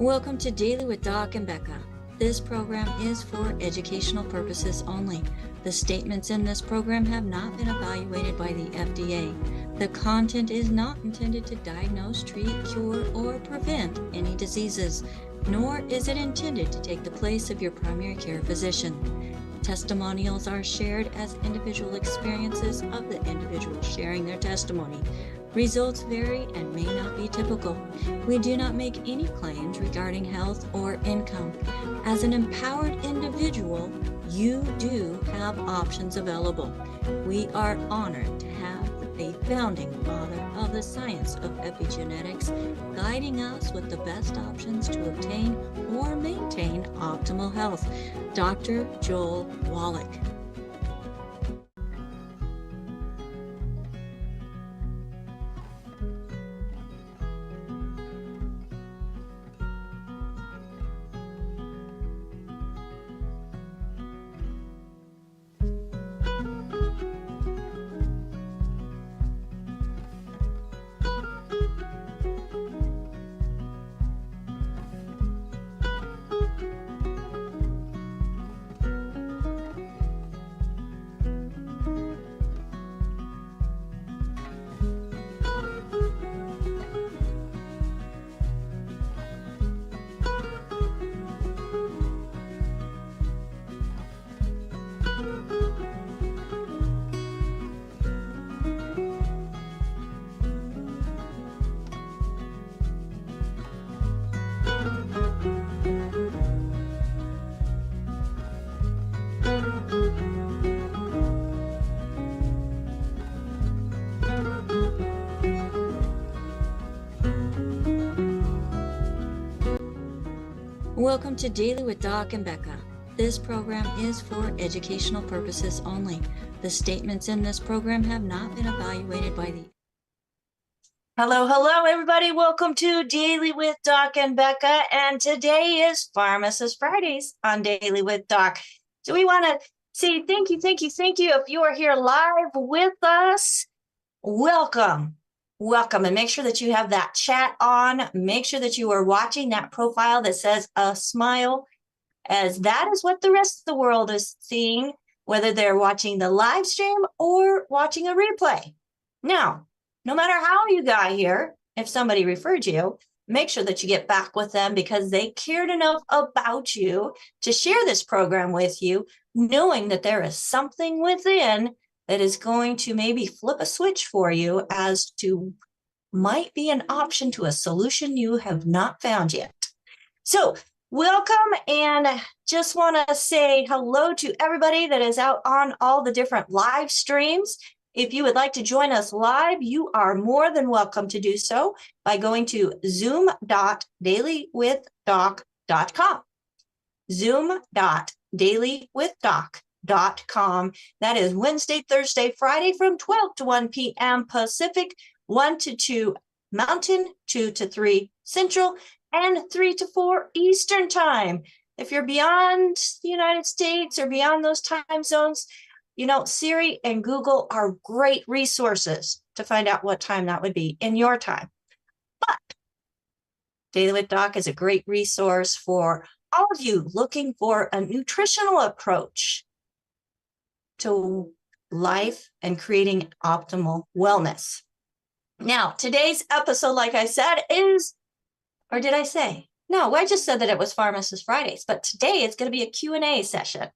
Welcome to Daily with Doc and Becca. This program is for educational purposes only. The statements in this program have not been evaluated by the FDA. The content is not intended to diagnose, treat, cure, or prevent any diseases, nor is it intended to take the place of your primary care physician. Testimonials are shared as individual experiences of the individual sharing their testimony. Results vary and may not be typical. We do not make any claims regarding health or income. As an empowered individual, you do have options available. We are honored to have a founding father of the science of epigenetics guiding us with the best options to obtain or maintain optimal health, Dr. Joel Wallach. Welcome to Daily with Doc and Becca. This program is for educational purposes only. The statements in this program have not been evaluated by the... Hello, everybody. Welcome to Daily with Doc and Becca. And today is Pharmacist Fridays on Daily with Doc. So we want to say thank you. If you are here live with us, welcome. And make sure that you have that chat on. Make sure that you are watching that profile that says a smile, as that is what the rest of the world is seeing, whether they're watching the live stream or watching a replay. Now, no matter how you got here, if somebody referred you, make sure that you get back with them because they cared enough about you to share this program with you, knowing that there is something within that is going to maybe flip a switch for you as to might be an option to a solution you have not found yet. So welcome, and just want to say hello to everybody that is out on all the different live streams. If you would like to join us live, you are more than welcome to do so by going to zoom.dailywithdoc.com. zoom.dailywithdoc.com. That is Wednesday, Thursday, Friday from 12 to 1 p.m. Pacific, 1 to 2 Mountain, 2 to 3 Central, and 3 to 4 Eastern Time. If you're beyond the United States or beyond those time zones, you know, Siri and Google are great resources to find out what time that would be in your time. But Daily with Doc is a great resource for all of you looking for a nutritional approach to life and creating optimal wellness. Now, today's episode, like I said, is, or did I say? No, I just said that it was Pharmacist Fridays, but today it's going to be a Q&A session,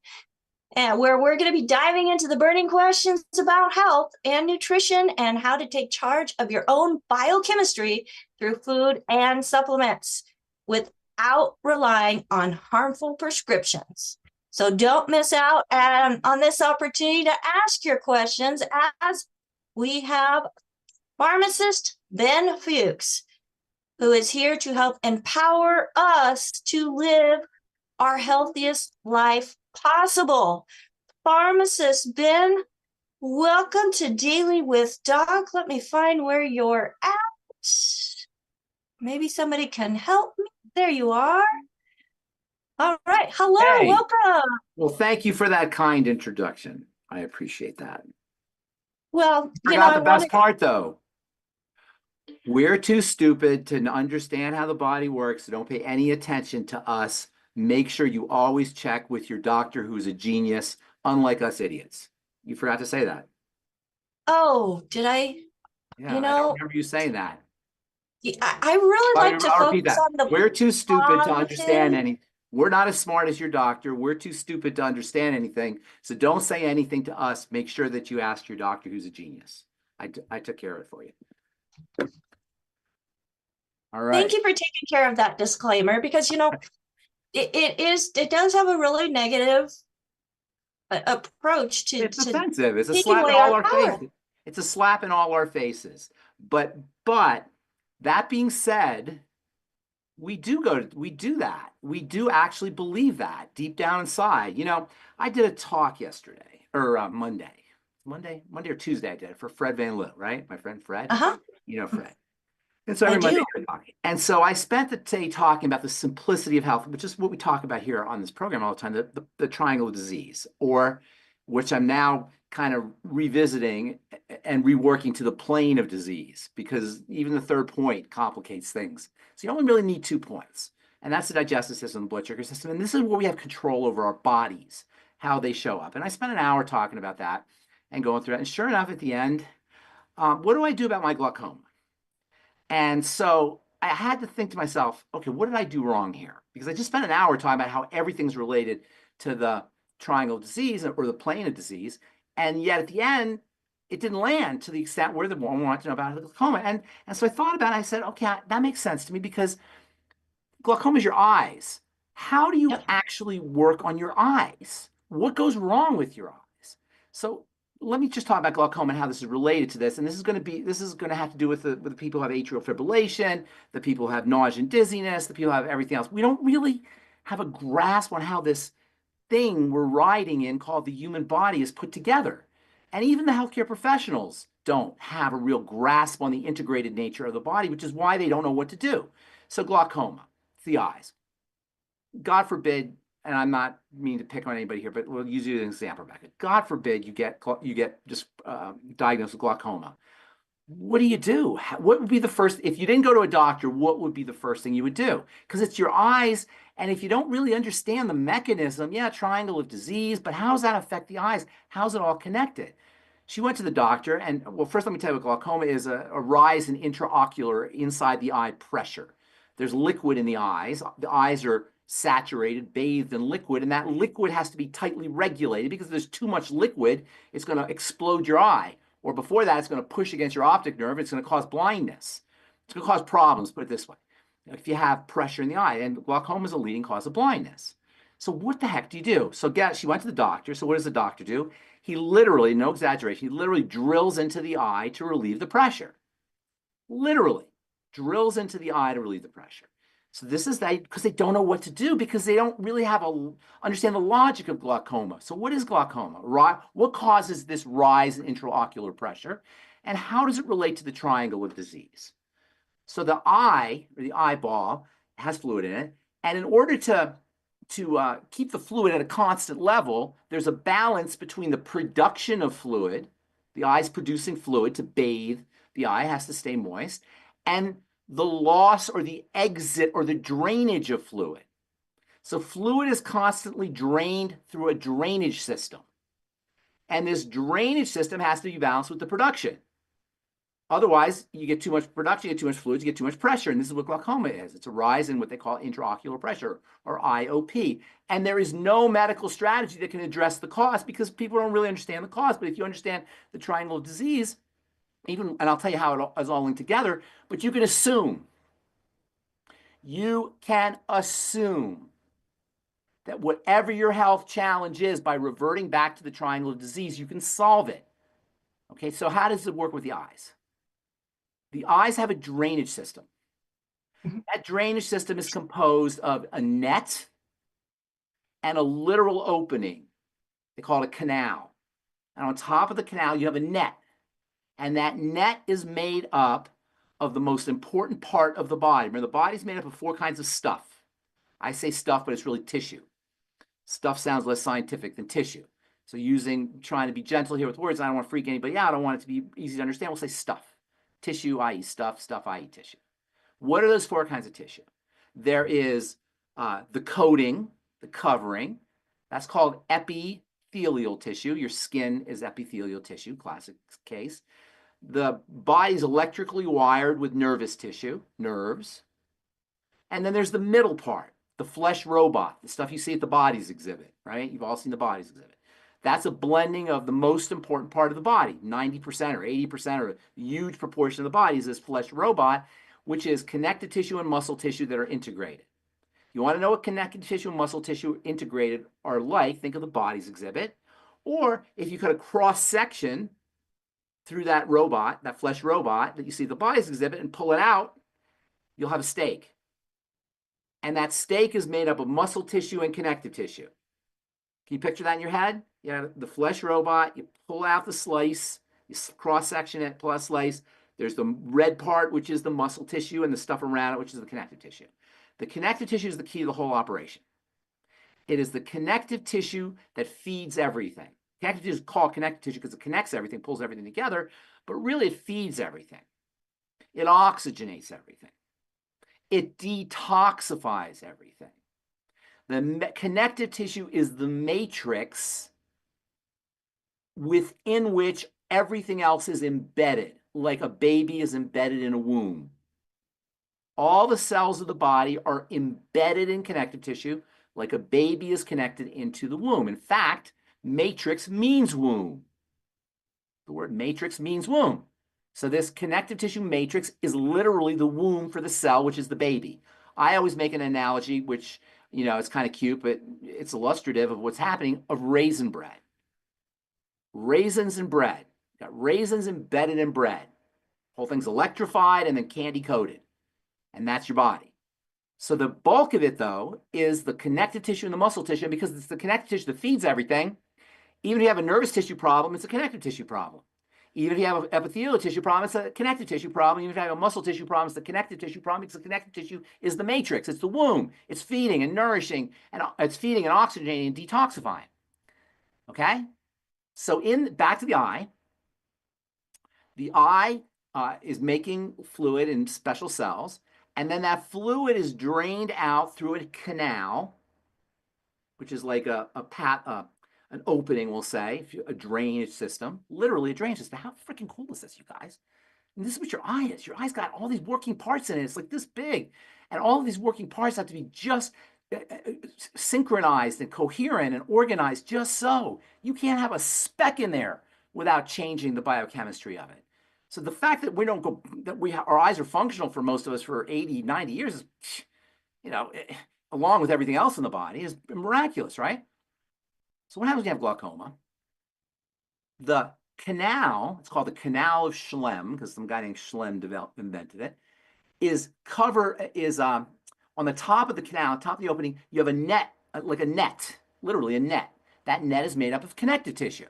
and where we're going to be diving into the burning questions about health and nutrition and how to take charge of your own biochemistry through food and supplements without relying on harmful prescriptions. So don't miss out on this opportunity to ask your questions, as we have Pharmacist Ben R, who is here to help empower us to live our healthiest life possible. Pharmacist Ben, welcome to Daily with Doc. Let me find where you're at. Maybe somebody can help me. There you are. All right. Hello. Hey. Welcome. Well, thank you for that kind introduction. I appreciate that. Well, Forgot the best part, though. We're too stupid to understand how the body works, so don't pay any attention to us. Make sure you always check with your doctor who's a genius, unlike us idiots. You forgot to say that. Oh, did I? Yeah, You I don't know, remember you saying that. I really like to I'll repeat focus that. on the We're too stupid to understand positive. any. We're not as smart as your doctor. We're too stupid to understand anything. So don't say anything to us. Make sure that you ask your doctor who's a genius. I took care of it for you. All Thank right. you for taking care of that disclaimer because it does have a really negative approach It's to offensive. It's a taking slap in away all our our power. faces. It's a slap in all our faces. But that being said, we do that. We do actually believe that deep down inside. I did a talk yesterday or Monday or Tuesday. I did it for Fred Van Loo, right? My friend Fred. Uh-huh. Fred. And so I every Monday do. you're talking. And so I spent the day talking about the simplicity of health, which is what we talk about here on this program all the time, the triangle of disease, or which I'm now kind of revisiting and reworking to the plane of disease, because even the third point complicates things. So you only really need 2 points. And that's the digestive system, the blood sugar system. And this is where we have control over our bodies, how they show up. And I spent an hour talking about that and going through it. And sure enough, at the end, what do I do about my glaucoma? And so I had to think to myself, okay, what did I do wrong here? Because I just spent an hour talking about how everything's related to the triangle of disease or the plane of disease. And yet at the end, it didn't land to the extent where the one wanted to know about the glaucoma. And so I thought about it. I said, okay, that makes sense to me because glaucoma is your eyes. How do you Yep. actually work on your eyes? What goes wrong with your eyes? So let me just talk about glaucoma and how this is related to this. And this is going to have to do with the people who have atrial fibrillation, the people who have nausea and dizziness, the people who have everything else. We don't really have a grasp on how this thing we're riding in called the human body is put together. And even the healthcare professionals don't have a real grasp on the integrated nature of the body, which is why they don't know what to do. So glaucoma, it's the eyes. God forbid, and I'm not meaning to pick on anybody here, but we'll use you as an example, Rebecca. God forbid you get just diagnosed with glaucoma. What do? What would be the first, if you didn't go to a doctor, what would be the first thing you would do? Because it's your eyes, and if you don't really understand the mechanism, yeah, triangle of disease, but how does that affect the eyes? How's it all connected? She went to the doctor, and well, first let me tell you what glaucoma is a rise in intraocular inside the eye pressure. There's liquid in the eyes. The eyes are saturated, bathed in liquid, and that liquid has to be tightly regulated because if there's too much liquid, it's going to explode your eye. Or before that, it's going to push against your optic nerve. It's going to cause blindness. It's going to cause problems, put it this way, if you have pressure in the eye. And glaucoma is a leading cause of blindness. So what the heck do you do? So she went to the doctor. So what does the doctor do? He literally, no exaggeration, he literally drills into the eye to relieve the pressure. Literally drills into the eye to relieve the pressure. So this is because they don't know what to do because they don't really understand the logic of glaucoma. So what is glaucoma? What causes this rise in intraocular pressure? And how does it relate to the triangle of disease? So the eye, or the eyeball, has fluid in it. And in order to keep the fluid at a constant level, there's a balance between the production of fluid, the eye's producing fluid to bathe, the eye has to stay moist, and the loss or the exit or the drainage of fluid. So fluid is constantly drained through a drainage system. And this drainage system has to be balanced with the production. Otherwise, you get too much production, you get too much fluids, you get too much pressure. And this is what glaucoma is. It's a rise in what they call intraocular pressure, or IOP. And there is no medical strategy that can address the cause because people don't really understand the cause. But if you understand the triangle of disease, and I'll tell you how it is all linked together, but you can assume that whatever your health challenge is, by reverting back to the triangle of disease, you can solve it. Okay, so how does it work with the eyes? The eyes have a drainage system. That drainage system is composed of a net and a literal opening. They call it a canal. And on top of the canal, you have a net. And that net is made up of the most important part of the body. Remember, the body's made up of 4 kinds of stuff. I say stuff, but it's really tissue. Stuff sounds less scientific than tissue. So trying to be gentle here with words, I don't want to freak anybody out. I want it to be easy to understand. We'll say stuff. tissue, i.e. stuff, i.e. tissue. What are those 4 kinds of tissue? There is the coating, the covering. That's called epithelial tissue. Your skin is epithelial tissue, classic case. The body's electrically wired with nervous tissue, nerves. And then there's the middle part, the flesh robot, the stuff you see at the bodies exhibit, right? You've all seen the bodies exhibit. That's a blending of the most important part of the body, 90% or 80% or a huge proportion of the body is this flesh robot, which is connective tissue and muscle tissue that are integrated. You want to know what connective tissue and muscle tissue integrated are like, think of the bodies exhibit. Or if you cut a cross section through that robot, that flesh robot that you see the bodies exhibit and pull it out, you'll have a steak. And that steak is made up of muscle tissue and connective tissue. Can you picture that in your head? You have the flesh robot, you pull out the slice, you cross-section it, pull out a slice. There's the red part, which is the muscle tissue, and the stuff around it, which is the connective tissue. The connective tissue is the key to the whole operation. It is the connective tissue that feeds everything. Connective tissue is called connective tissue because it connects everything, pulls everything together, but really it feeds everything. It oxygenates everything. It detoxifies everything. The connective tissue is the matrix within which everything else is embedded, like a baby is embedded in a womb. All the cells of the body are embedded in connective tissue, like a baby is connected into the womb. In fact, matrix means womb. The word matrix means womb. So this connective tissue matrix is literally the womb for the cell, which is the baby. I always make an analogy, which, you know, it's kind of cute, but it's illustrative of what's happening, of raisin bread. Raisins and bread. You've got raisins embedded in bread. Whole thing's electrified and then candy coated. And that's your body. So the bulk of it, though, is the connective tissue and the muscle tissue, because it's the connective tissue that feeds everything. Even if you have a nervous tissue problem, it's a connective tissue problem. Even if you have an epithelial tissue problem, it's a connective tissue problem. Even if you have a muscle tissue problem, it's the connective tissue problem, because the connective tissue is the matrix. It's the womb. It's feeding and nourishing, and it's feeding and oxygenating and detoxifying. Okay? So back to the eye. The eye is making fluid in special cells, and then that fluid is drained out through a canal, which is like an opening, we'll say, a drainage system, literally a drainage system. How freaking cool is this, you guys? And this is what your eye is. Your eye's got all these working parts in it. It's like this big. And all of these working parts have to be just synchronized and coherent and organized just so. You can't have a speck in there without changing the biochemistry of it. So the fact that our eyes are functional for most of us for 80, 90 years is, you know, along with everything else in the body, is miraculous, right? So what happens when you have glaucoma? The canal, it's called the canal of Schlemm, because some guy named Schlemm invented it, is on the top of the canal, top of the opening, you have a net, like a net, literally a net. That net is made up of connective tissue.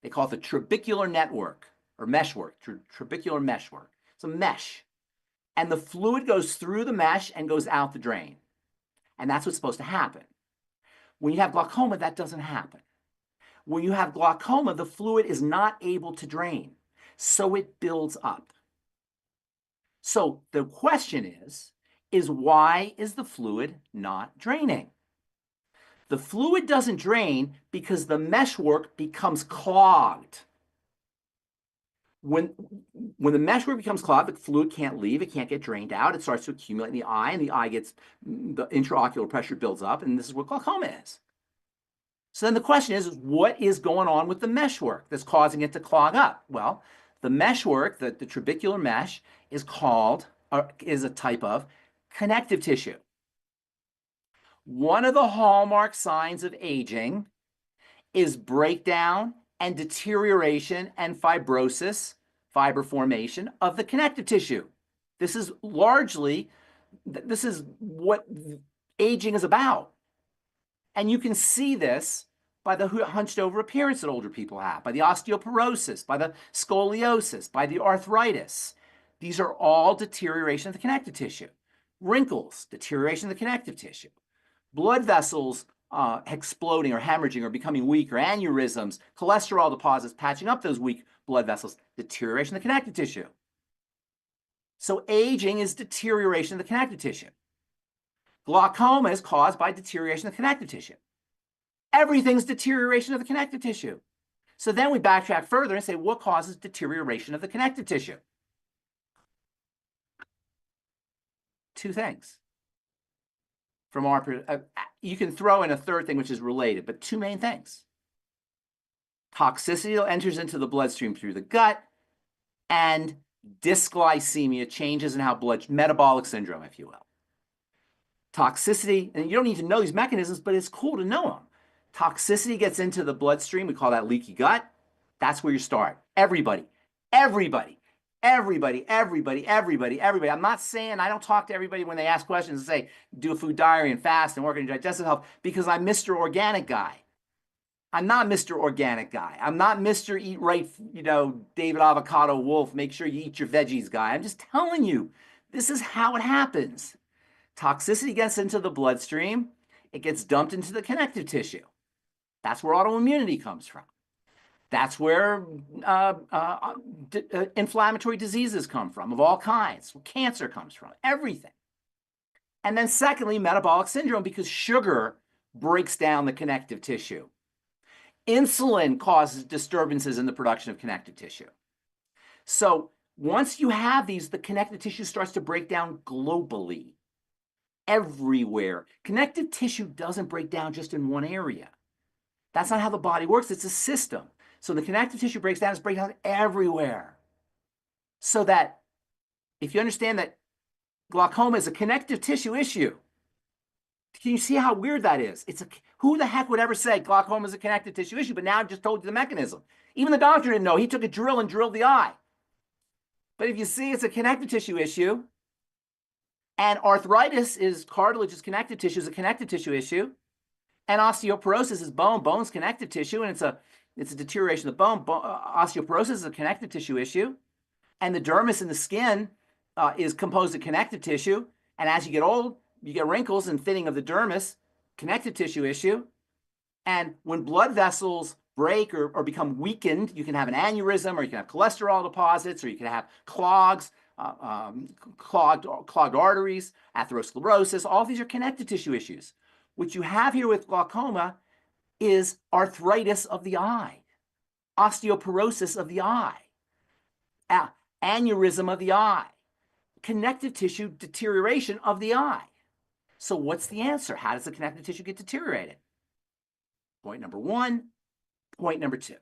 They call it the trabecular network, or meshwork, trabecular meshwork. It's a mesh. And the fluid goes through the mesh and goes out the drain. And that's what's supposed to happen. When you have glaucoma, that doesn't happen. When you have glaucoma, the fluid is not able to drain, so it builds up. So the question is why is the fluid not draining? The fluid doesn't drain because the meshwork becomes clogged. When the meshwork becomes clogged, the fluid can't leave, it can't get drained out, it starts to accumulate in the eye, and the eye the intraocular pressure builds up, and this is what glaucoma is. So then the question is what is going on with the meshwork that's causing it to clog up? Well, the meshwork, the trabecular mesh, is a type of connective tissue. One of the hallmark signs of aging is breakdown and deterioration and fibrosis, fiber formation of the connective tissue. This is what aging is about. And you can see this by the hunched over appearance that older people have, by the osteoporosis, by the scoliosis, by the arthritis. These are all deterioration of the connective tissue. Wrinkles, deterioration of the connective tissue. Blood vessels exploding or hemorrhaging or becoming weak, or aneurysms, cholesterol deposits patching up those weak blood vessels, deterioration of the connective tissue. So aging is deterioration of the connective tissue. Glaucoma is caused by deterioration of the connective tissue. Everything's deterioration of the connective tissue. So then we backtrack further and say, what causes deterioration of the connective tissue? Two things. From our, you can throw in a third thing which is related, but two main things. Toxicity enters into the bloodstream through the gut, and dysglycemia, changes in how blood, metabolic syndrome, if you will. Toxicity, and you don't need to know these mechanisms, but it's cool to know them. Toxicity gets into the bloodstream. We call that leaky gut. That's where you start. Everybody. I'm not saying I don't talk to everybody when they ask questions and say, do a food diary and fast and work on your digestive health, because I'm Mr. Organic guy. I'm not Mr. Organic guy. I'm not Mr. Eat Right, David Avocado Wolf, make sure you eat your veggies guy. I'm just telling you, this is how it happens. Toxicity gets into the bloodstream. It gets dumped into the connective tissue. That's where autoimmunity comes from. That's where inflammatory diseases come from of all kinds. Cancer comes from, everything. And then secondly, metabolic syndrome, because sugar breaks down the connective tissue. Insulin causes disturbances in the production of connective tissue. So once you have these, the connective tissue starts to break down globally, everywhere. Connective tissue doesn't break down just in one area. That's not how the body works. It's a system. So the connective tissue breaks down, it's breaking down everywhere. So that if you understand that glaucoma is a connective tissue issue, can you see how weird that is? Who the heck would ever say glaucoma is a connective tissue issue? But now I've just told you the mechanism. Even the doctor didn't know. He took a drill and drilled the eye. But if you see it's a connective tissue issue, and arthritis is cartilage, is connective tissue, is a connective tissue issue, and osteoporosis is bone's connective tissue, and it's a deterioration of the bone. Osteoporosis is a connective tissue issue, and the dermis in the skin is composed of connective tissue. And as you get old, you get wrinkles and thinning of the dermis, connective tissue issue. And when blood vessels break or become weakened, you can have an aneurysm, or you can have cholesterol deposits, or you can have clogged arteries, atherosclerosis. All these are connective tissue issues. What you have here with glaucoma is arthritis of the eye, osteoporosis of the eye, aneurysm of the eye, connective tissue deterioration of the eye. So what's the answer? How does the connective tissue get deteriorated? Point number one, point number two.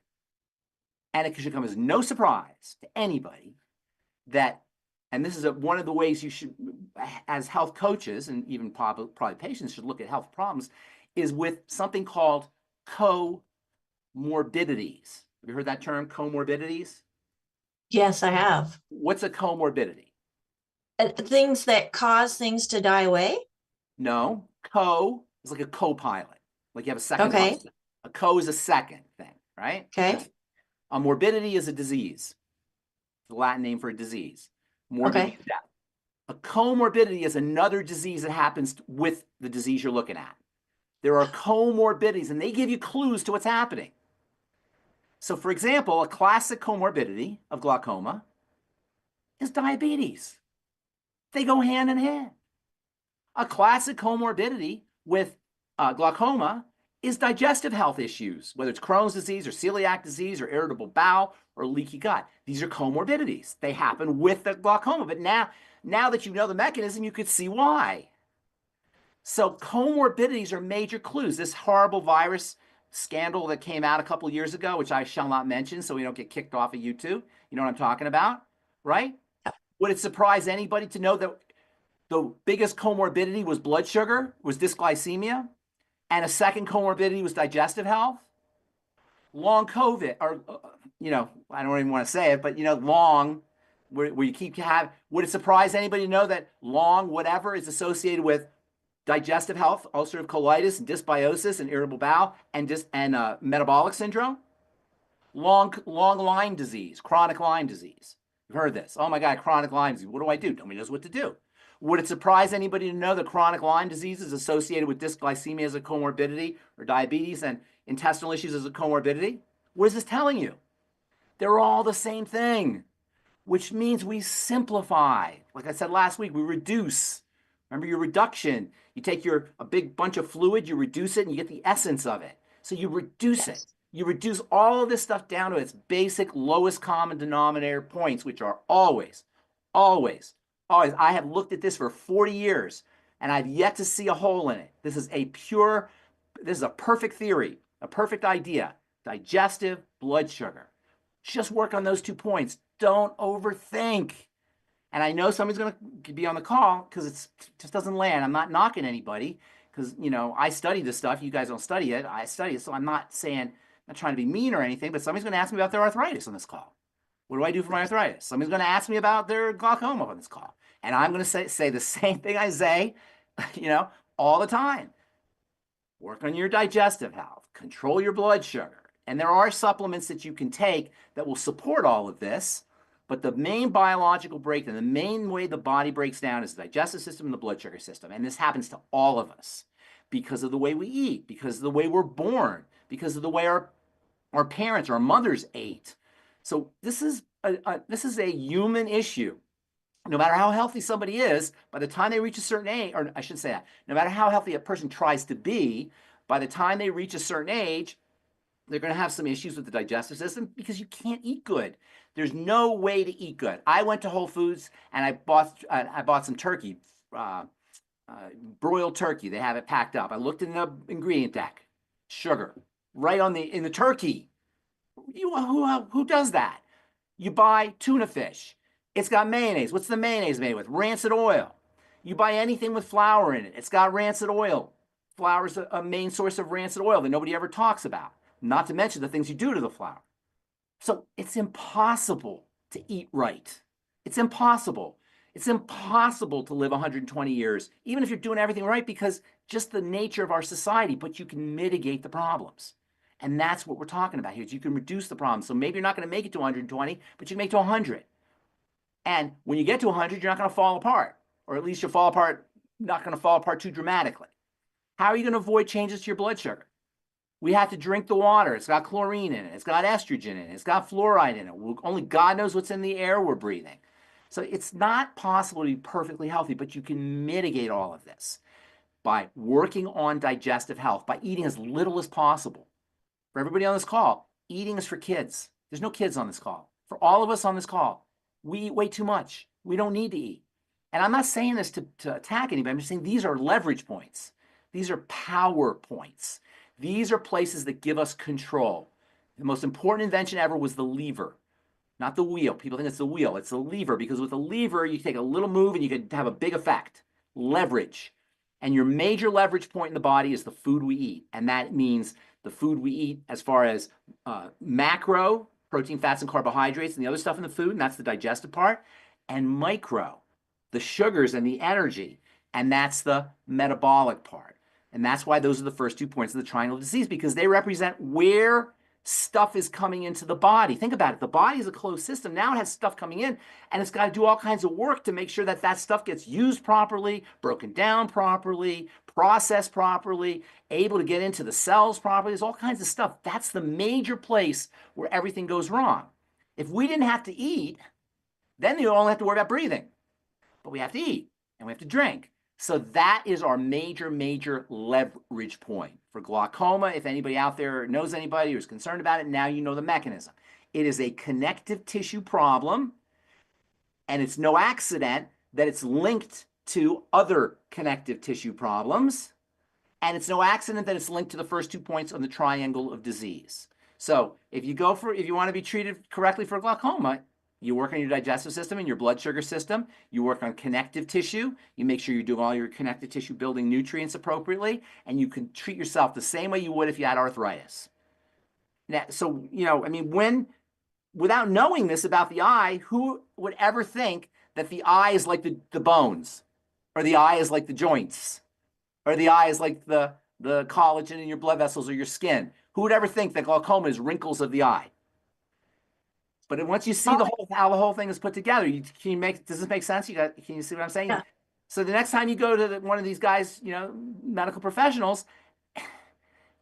And it should come as no surprise to anybody that, and this is one of the ways you should, as health coaches and even probably patients should look at health problems, is with something called comorbidities. Have you heard that term, comorbidities? Yes, I have. What's a comorbidity? Things that cause things to die away? No, co is like a co-pilot. Like you have a second pilot. A co is a second thing, right? Okay. A morbidity is a disease. The Latin name for a disease. Morbidity is death. A comorbidity is another disease that happens with the disease you're looking at. There are comorbidities, and they give you clues to what's happening. So, for example, a classic comorbidity of glaucoma is diabetes. They go hand in hand. A classic comorbidity with glaucoma is digestive health issues, whether it's Crohn's disease or celiac disease or irritable bowel or leaky gut. These are comorbidities. They happen with the glaucoma. But now that you know the mechanism, you could see why. So comorbidities are major clues. This horrible virus scandal that came out a couple of years ago, which I shall not mention so we don't get kicked off of YouTube. You know what I'm talking about, right? Would it surprise anybody to know that the biggest comorbidity was blood sugar, was dysglycemia, and a second comorbidity was digestive health? Long COVID, or, I don't even want to say it, but, long, where you keep having, would it surprise anybody to know that long whatever is associated with digestive health, ulcerative colitis, and dysbiosis, and irritable bowel, and metabolic syndrome? Long Lyme disease, chronic Lyme disease. You've heard this. Oh my God, chronic Lyme disease. What do I do? Nobody knows what to do. Would it surprise anybody to know that chronic Lyme disease is associated with dysglycemia as a comorbidity, or diabetes and intestinal issues as a comorbidity? What is this telling you? They're all the same thing, which means we simplify. Like I said last week, we reduce. Remember your reduction. You take a big bunch of fluid, you reduce it, and you get the essence of it. So you reduce it. Yes. You reduce all of this stuff down to its basic lowest common denominator points, which are always, always, always. I have looked at this for 40 years, and I've yet to see a hole in it. This is a perfect theory, a perfect idea. Digestive blood sugar. Just work on those 2 points. Don't overthink. And I know somebody's going to be on the call because it just doesn't land. I'm not knocking anybody because, I study this stuff. You guys don't study it. I study it. So I'm not trying to be mean or anything, but somebody's going to ask me about their arthritis on this call. What do I do for my arthritis? Somebody's going to ask me about their glaucoma on this call. And I'm going to say the same thing I say, all the time. Work on your digestive health. Control your blood sugar. And there are supplements that you can take that will support all of this. But the main biological breakdown, the main way the body breaks down is the digestive system and the blood sugar system. And this happens to all of us because of the way we eat, because of the way we're born, because of the way our parents, our mothers ate. So this is a human issue. No matter how healthy somebody is, by the time they reach a certain age, or I should say that, no matter how healthy a person tries to be, by the time they reach a certain age, they're going to have some issues with the digestive system because you can't eat good. There's no way to eat good. I went to Whole Foods and I bought some turkey, broiled turkey. They have it packed up. I looked in the ingredient deck, sugar, right in the turkey. Who does that? You buy tuna fish. It's got mayonnaise. What's the mayonnaise made with? Rancid oil. You buy anything with flour in it. It's got rancid oil. Flour is a main source of rancid oil that nobody ever talks about. Not to mention the things you do to the flour. So it's impossible to eat right. It's impossible. It's impossible to live 120 years, even if you're doing everything right, because just the nature of our society, but you can mitigate the problems. And that's what we're talking about here, is you can reduce the problems. So maybe you're not going to make it to 120, but you can make it to 100. And when you get to 100, you're not going to fall apart, or at least you'll fall apart, not going to fall apart too dramatically. How are you going to avoid changes to your blood sugar? We have to drink the water. It's got chlorine in it. It's got estrogen in it. It's got fluoride in it. Only God knows what's in the air we're breathing. So it's not possible to be perfectly healthy, but you can mitigate all of this by working on digestive health, by eating as little as possible. For everybody on this call, eating is for kids. There's no kids on this call. For all of us on this call, we eat way too much. We don't need to eat. And I'm not saying this to attack anybody. I'm just saying these are leverage points. These are power points. These are places that give us control. The most important invention ever was the lever, not the wheel. People think it's the wheel. It's the lever, because with a lever, you take a little move and you can have a big effect. Leverage. And your major leverage point in the body is the food we eat. And that means the food we eat as far as macro, protein, fats, and carbohydrates, and the other stuff in the food, and that's the digestive part, and micro, the sugars and the energy, and that's the metabolic part. And that's why those are the first 2 points of the triangle of disease, because they represent where stuff is coming into the body. Think about it. The body is a closed system. Now it has stuff coming in, and it's got to do all kinds of work to make sure that that stuff gets used properly, broken down properly, processed properly, able to get into the cells properly. There's all kinds of stuff. That's the major place where everything goes wrong. If we didn't have to eat, then you only have to worry about breathing. But we have to eat, and we have to drink. So that is our major, major leverage point for glaucoma. If anybody out there knows anybody who's concerned about it, now you know the mechanism. It is a connective tissue problem, and it's no accident that it's linked to other connective tissue problems, and it's no accident that it's linked to the first 2 points on the triangle of disease. So if you want to be treated correctly for glaucoma, you work on your digestive system and your blood sugar system. You work on connective tissue. You make sure you're doing all your connective tissue building nutrients appropriately, and you can treat yourself the same way you would if you had arthritis. Now, so, without knowing this about the eye, who would ever think that the eye is like the bones, or the eye is like the joints, or the eye is like the collagen in your blood vessels or your skin? Who would ever think that glaucoma is wrinkles of the eye? But once you see how the whole thing is put together, does this make sense? Can you see what I'm saying? Yeah. So the next time you go to one of these guys, medical professionals,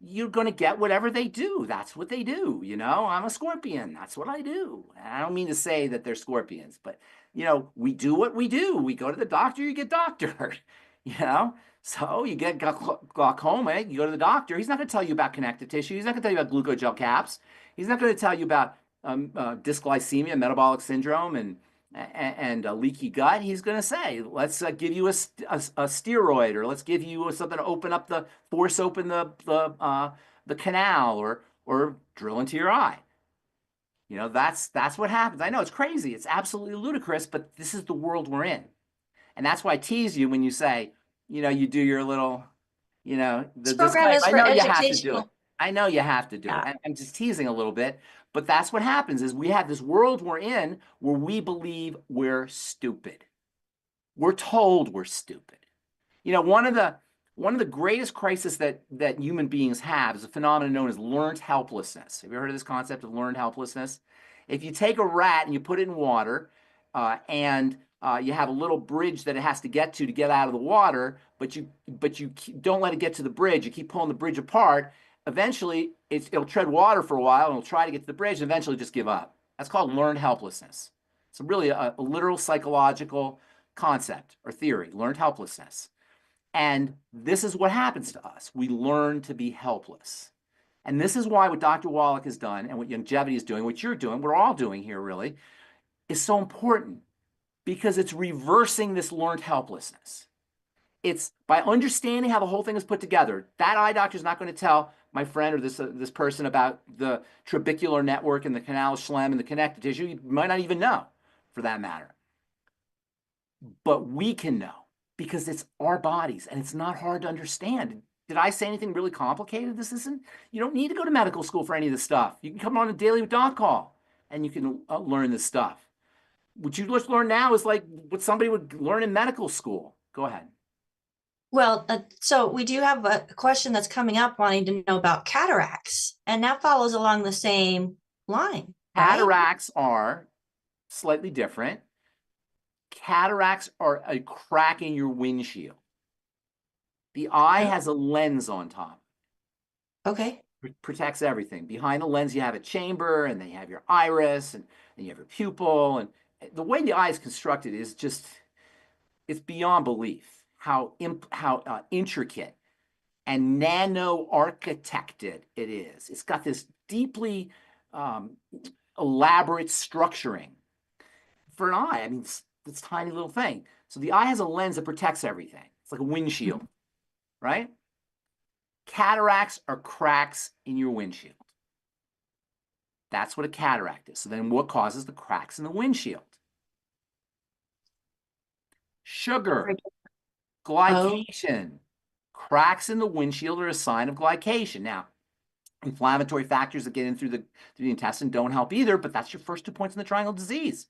you're going to get whatever they do. That's what they do. You know, I'm a scorpion. That's what I do. And I don't mean to say that they're scorpions, but, you know, we do what we do. We go to the doctor, you get doctored, you know? So you get glaucoma, you go to the doctor. He's not going to tell you about connective tissue. He's not going to tell you about glucogel caps. He's not going to tell you about dysglycemia, metabolic syndrome, and a leaky gut. He's going to say, let's give you a steroid, or let's give you something to force open the canal, or drill into your eye. You know, that's what happens. I know it's crazy. It's absolutely ludicrous, but this is the world we're in. And that's why I tease you when you say, you know, you do your little, you know, This program is I for know you have to do it. educational. I know you have to do it. I'm just teasing a little bit, but that's what happens is we have this world we're in where we believe we're stupid. We're told we're stupid. You know, one of the greatest crises that human beings have is a phenomenon known as learned helplessness. Have you heard of this concept of learned helplessness? If you take a rat and you put it in water, and you have a little bridge that it has to get out of the water, but you don't let it get to the bridge. You keep pulling the bridge apart. Eventually, it'll tread water for a while, and it'll try to get to the bridge, and eventually just give up. That's called learned helplessness. It's really a literal psychological concept or theory, learned helplessness. And this is what happens to us. We learn to be helpless. And this is why what Dr. Wallach has done and what Longevity is doing, what you're doing, we're all doing here really, is so important, because it's reversing this learned helplessness. It's by understanding how the whole thing is put together. That eye doctor is not going to tell my friend or this person about the trabecular network and the canal schlemm and the connective tissue. You might not even know, for that matter. But we can know, because it's our bodies, and it's not hard to understand. Did I say anything really complicated? This isn't. You don't need to go to medical school for any of this stuff. You can come on a daily doc call, and you can learn this stuff. What you just learn now is like what somebody would learn in medical school. Go ahead. Well, so we do have a question that's coming up wanting to know about cataracts, and that follows along the same line, right? Cataracts are slightly different. Cataracts are a crack in your windshield. The eye has a lens on top. Okay. It protects everything. Behind the lens, you have a chamber, and then you have your iris, and you have your pupil. And the way the eye is constructed is just, it's beyond belief how intricate and nano-architected it is. It's got this deeply elaborate structuring for an eye. I mean, it's this tiny little thing. So the eye has a lens that protects everything. It's like a windshield, right? Cataracts are cracks in your windshield. That's what a cataract is. So then what causes the cracks in the windshield? Sugar, glycation. Cracks in the windshield are a sign of glycation. Now, inflammatory factors that get in through the intestine don't help either, but that's your first 2 points in the triangle disease.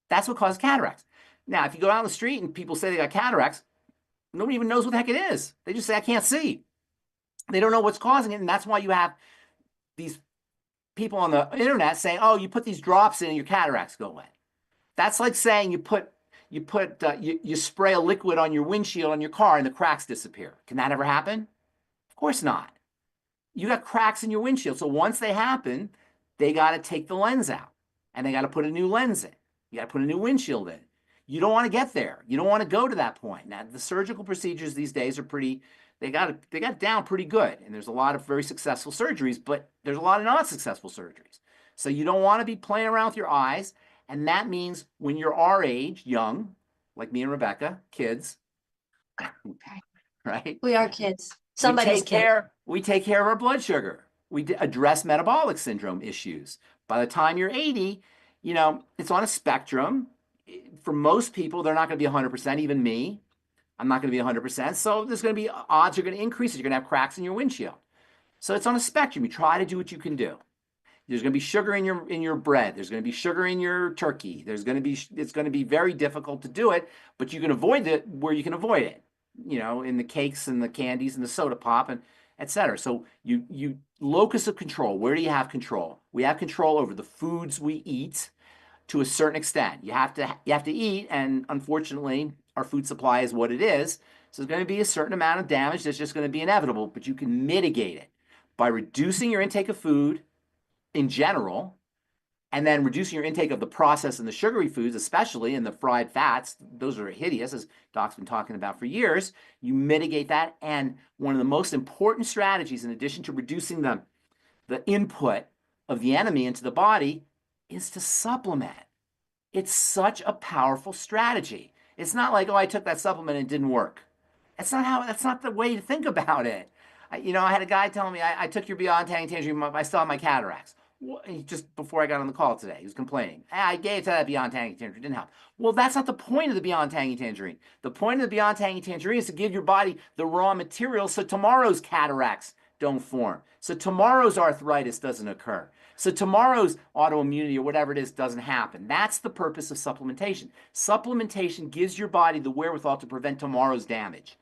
That's what causes cataracts. Now, if you go down the street and people say they got cataracts, nobody even knows what the heck it is. They just say, I can't see. They don't know what's causing it, and that's why you have these people on the internet saying, oh, you put these drops in and your cataracts go away. That's like saying you spray a liquid on your windshield on your car and the cracks disappear. Can that ever happen? Of course not. You got cracks in your windshield. So once they happen, they got to take the lens out, and they got to put a new lens in. You got to put a new windshield in. You don't want to get there. You don't want to go to that point. Now, the surgical procedures these days are pretty, they got it down pretty good. And there's a lot of very successful surgeries, but there's a lot of not successful surgeries. So you don't want to be playing around with your eyes. And that means when you're our age, young, like me and Rebecca, kids, right? We are kids. Somebody's kid. We take care of our blood sugar. We address metabolic syndrome issues. By the time you're 80, you know, it's on a spectrum. For most people, they're not going to be 100%, even me. I'm not going to be 100%. So there's going to be odds are going to increase. You're going to have cracks in your windshield. So it's on a spectrum. You try to do what you can do. There's going to be sugar in your bread. There's going to be sugar in your turkey. It's going to be very difficult to do it, but you can avoid it where you can avoid it. You know, in the cakes and the candies and the soda pop and et cetera. So you locus of control. Where do you have control? We have control over the foods we eat to a certain extent. You have to eat, and unfortunately, our food supply is what it is. So there's going to be a certain amount of damage that's just going to be inevitable, but you can mitigate it. by reducing your intake of food in general, and then reducing your intake of the processed and the sugary foods, especially in the fried fats. Those are hideous, as Doc's been talking about for years. You mitigate that. And one of the most important strategies, in addition to reducing the input of the enemy into the body, is to supplement. It's such a powerful strategy. It's not like, oh, I took that supplement and it didn't work. That's not the way to think about it. I had a guy telling me, I took your Beyond Tangy Tangerine, I still have my cataracts. Just before I got on the call today, he was complaining. I gave to that Beyond Tangy Tangerine, didn't help. Well, that's not the point of the Beyond Tangy Tangerine. The point of the Beyond Tangy Tangerine is to give your body the raw material so tomorrow's cataracts don't form, so tomorrow's arthritis doesn't occur, so tomorrow's autoimmunity or whatever it is doesn't happen. That's the purpose of supplementation. Supplementation gives your body the wherewithal to prevent tomorrow's damage,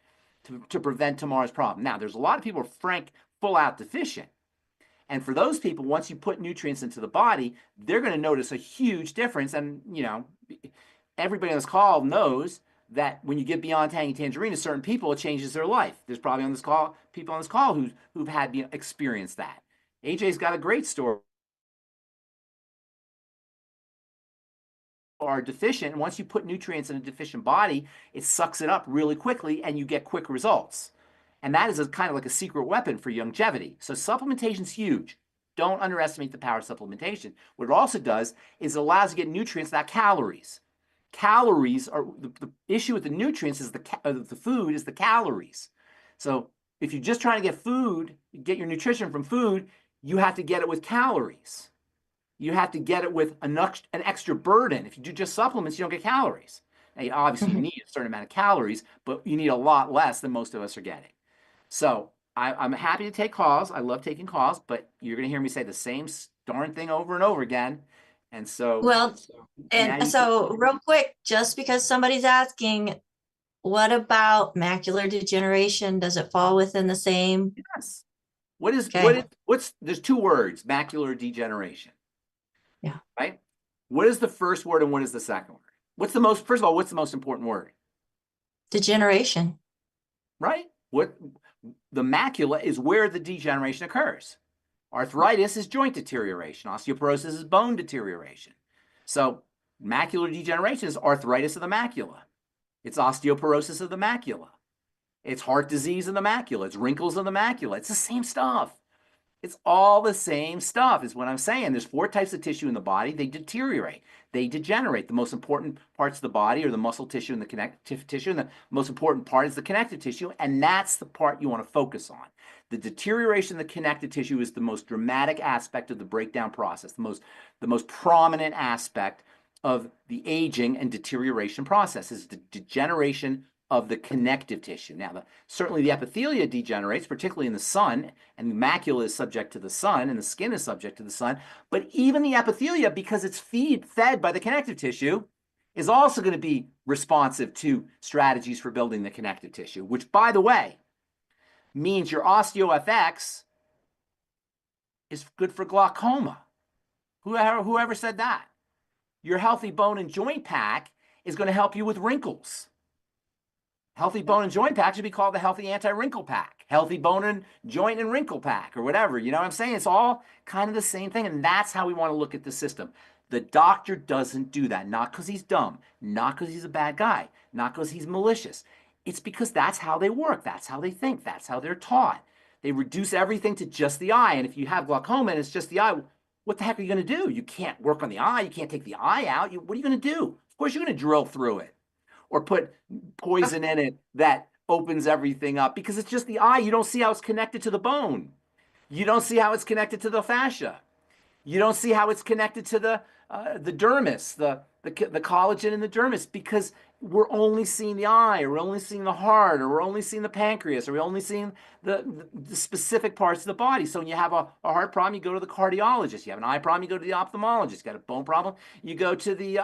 to prevent tomorrow's problem. Now, there's a lot of people who are frank, full out deficient. And for those people, once you put nutrients into the body, they're going to notice a huge difference. And, everybody on this call knows that when you give Beyond Tangy Tangerine to certain people, it changes their life. There's probably people on this call who've had experienced that. AJ's got a great story. Are deficient, and once you put nutrients in a deficient body, it sucks it up really quickly and you get quick results. And that is kind of like a secret weapon for longevity. So supplementation is huge. Don't underestimate the power of supplementation. What it also does is it allows you to get nutrients, not calories. Calories are the issue with the nutrients is the food is the calories. So if you're just trying to get your nutrition from food, you have to get it with calories. You have to get it with an extra burden. If you do just supplements, you don't get calories. Now, obviously, you need a certain amount of calories, but you need a lot less than most of us are getting. So I'm happy to take calls. I love taking calls, but you're going to hear me say the same darn thing over and over again. And so, real quick, just because somebody's asking, what about macular degeneration? Does it fall within the same? Yes. What's there's two words, macular degeneration. Yeah. Right? What is the first word and what is the second word? First of all, what's the most important word? Degeneration. Right? The macula is where the degeneration occurs. Arthritis is joint deterioration. Osteoporosis is bone deterioration. So macular degeneration is arthritis of the macula. It's osteoporosis of the macula. It's heart disease of the macula. It's wrinkles of the macula. It's the same stuff. It's all the same stuff is what I'm saying. There's 4 types of tissue in the body. They deteriorate. They degenerate. The most important parts of the body are the muscle tissue and the connective tissue. And the most important part is the connective tissue. And that's the part you want to focus on. The deterioration of the connective tissue is the most dramatic aspect of the breakdown process, the most prominent aspect of the aging and deterioration process is the degeneration of the connective tissue. Now, certainly the epithelia degenerates, particularly in the sun, and the macula is subject to the sun, and the skin is subject to the sun. But even the epithelia, because it's fed by the connective tissue, is also going to be responsive to strategies for building the connective tissue, which, by the way, means your OsteoFX is good for glaucoma. Whoever said that? Your healthy bone and joint pack is going to help you with wrinkles. Healthy bone and joint pack should be called the healthy anti-wrinkle pack, healthy bone and joint and wrinkle pack, or whatever. You know what I'm saying? It's all kind of the same thing, and that's how we want to look at the system. The doctor doesn't do that, not because he's dumb, not because he's a bad guy, not because he's malicious. It's because that's how they work, that's how they think, that's how they're taught. They reduce everything to just the eye, and if you have glaucoma and it's just the eye, what the heck are you going to do? You can't work on the eye, you can't take the eye out. What are you going to do? Of course, you're going to drill through it. Or put poison in it that opens everything up because it's just the eye. You don't see how it's connected to the bone. You don't see how it's connected to the fascia. You don't see how it's connected to the dermis, the collagen in the dermis, because we're only seeing the eye, or we're only seeing the heart, or we're only seeing the pancreas, or we're only seeing the specific parts of the body. So when you have a heart problem, you go to the cardiologist. You have an eye problem, you go to the ophthalmologist. You got a bone problem, you go to the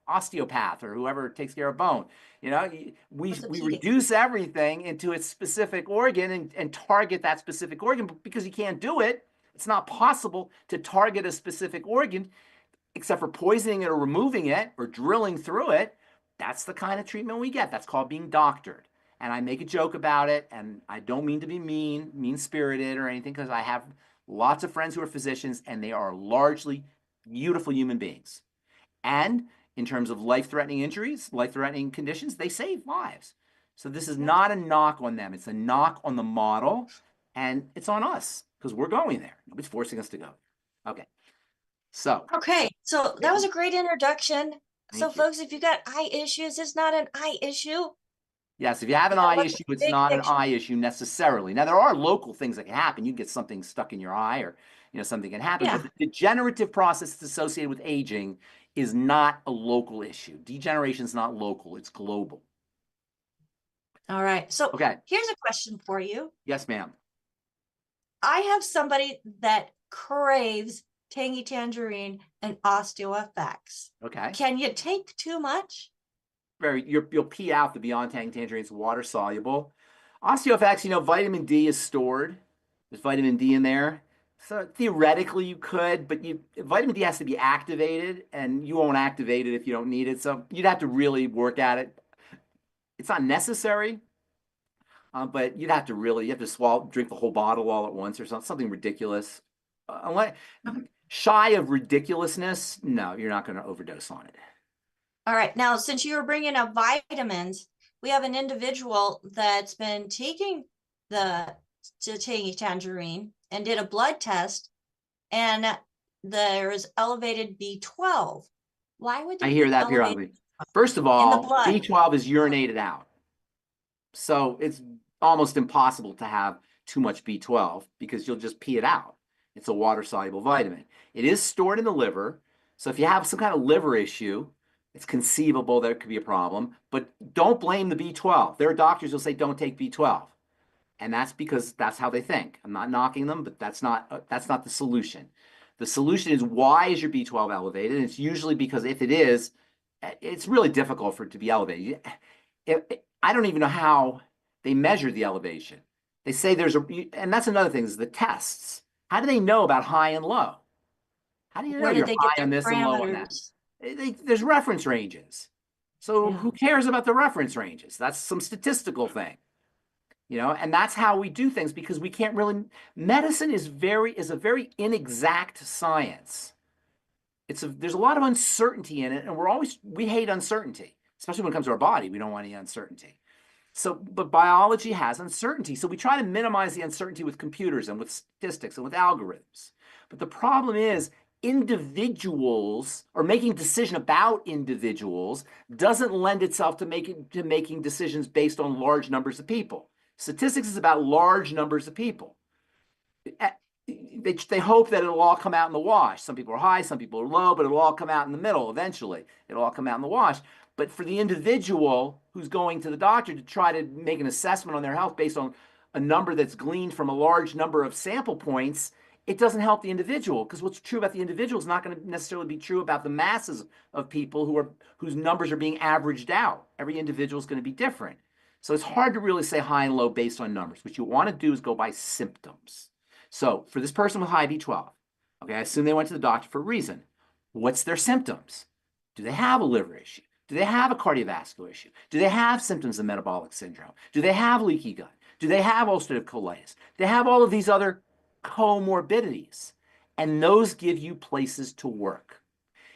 osteopath or whoever takes care of bone. You know, we reduce everything into its specific organ and target that specific organ because you can't do it. It's not possible to target a specific organ except for poisoning it or removing it or drilling through it. That's the kind of treatment we get. That's called being doctored. and I make a joke about it, and I don't mean to be mean-spirited or anything, because I have lots of friends who are physicians, and they are largely beautiful human beings. And in terms of life-threatening injuries, life-threatening conditions, they save lives. So this is not a knock on them. It's a knock on the model, and it's on us because we're going there. Nobody's forcing us to go there. Okay. So. Okay, so that was a great introduction. So, Thank you. folks, if you got eye issues, it's not an eye issue. Yes, if you have an eye issue, it's not an eye issue necessarily. Now, there are local things that can happen. You can get something stuck in your eye, or something can happen. Yeah. But the degenerative process that's associated with aging is not a local issue. Degeneration is not local; it's global. All right. So, okay, here's a question for you. Yes, ma'am. I have somebody that craves Tangy Tangerine and OsteoFX. Okay. Can you take too much? You'll pee out the Beyond Tangy Tangerine. It's water soluble. OsteoFX, vitamin D is stored. There's vitamin D in there. So theoretically you could, but vitamin D has to be activated, and you won't activate it if you don't need it. So you'd have to really work at it. It's not necessary, but you have to drink the whole bottle all at once or something ridiculous. Shy of ridiculousness, no, you're not going to overdose on it. All right. Now, since you were bringing up vitamins, we have an individual that's been taking the Tangy Tangerine and did a blood test, and there is elevated B12. Why would I hear that periodically? First of all, B12 is urinated out. So it's almost impossible to have too much B12 because you'll just pee it out. It's a water-soluble vitamin. It is stored in the liver. So if you have some kind of liver issue, it's conceivable that it could be a problem. But don't blame the B12. There are doctors who'll say don't take B12. And that's because that's how they think. I'm not knocking them, but that's not the solution. The solution is, why is your B12 elevated? And it's usually because if it is, it's really difficult for it to be elevated. I don't even know how they measure the elevation. They say and that's another thing, is the tests. How do they know about high and low? How do you know you're high on this and low on that? There's reference ranges. So who cares about the reference ranges? That's some statistical thing. And that's how we do things, because we can't really. Medicine is a very inexact science. There's a lot of uncertainty in it, and we hate uncertainty, especially when it comes to our body. We don't want any uncertainty. But biology has uncertainty, so we try to minimize the uncertainty with computers and with statistics and with algorithms. But the problem is, individuals, or making a decision about individuals, doesn't lend itself to making decisions based on large numbers of people. Statistics is about large numbers of people. They hope that it'll all come out in the wash. Some people are high, some people are low, but it'll all come out in the middle eventually. It'll all come out in the wash. But for the individual who's going to the doctor to try to make an assessment on their health based on a number that's gleaned from a large number of sample points, it doesn't help the individual, because what's true about the individual is not going to necessarily be true about the masses of people whose numbers are being averaged out. Every individual is going to be different. So it's hard to really say high and low based on numbers. What you want to do is go by symptoms. So for this person with high B12, okay, I assume they went to the doctor for a reason. What's their symptoms? Do they have a liver issue? Do they have a cardiovascular issue? Do they have symptoms of metabolic syndrome? Do they have leaky gut? Do they have ulcerative colitis? Do they have all of these other comorbidities? And those give you places to work.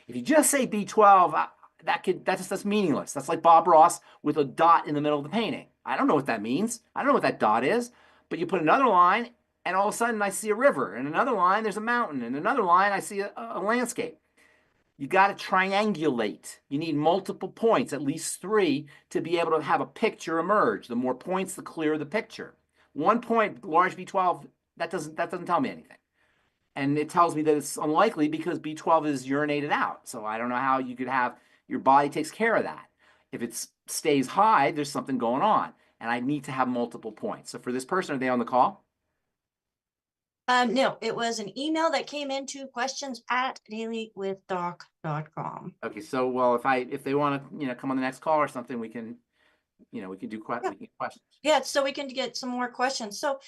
If you just say B12, that's meaningless. That's like Bob Ross with a dot in the middle of the painting. I don't know what that means. I don't know what that dot is. But you put another line, and all of a sudden I see a river. And another line, there's a mountain. And another line, I see a landscape. You got to triangulate. You need multiple points, at least 3, to be able to have a picture emerge. The more points, the clearer the picture. 1 point, large B12, that doesn't tell me anything. And it tells me that it's unlikely because B12 is urinated out. So I don't know how you could have, your body takes care of that. If it stays high, there's something going on. And I need to have multiple points. So for this person, are they on the call? No, it was an email that came into questions@dailywithdoc.com. Okay, so well, if they want to come on the next call or something, we can do questions. Yeah, so we can get some more questions. So,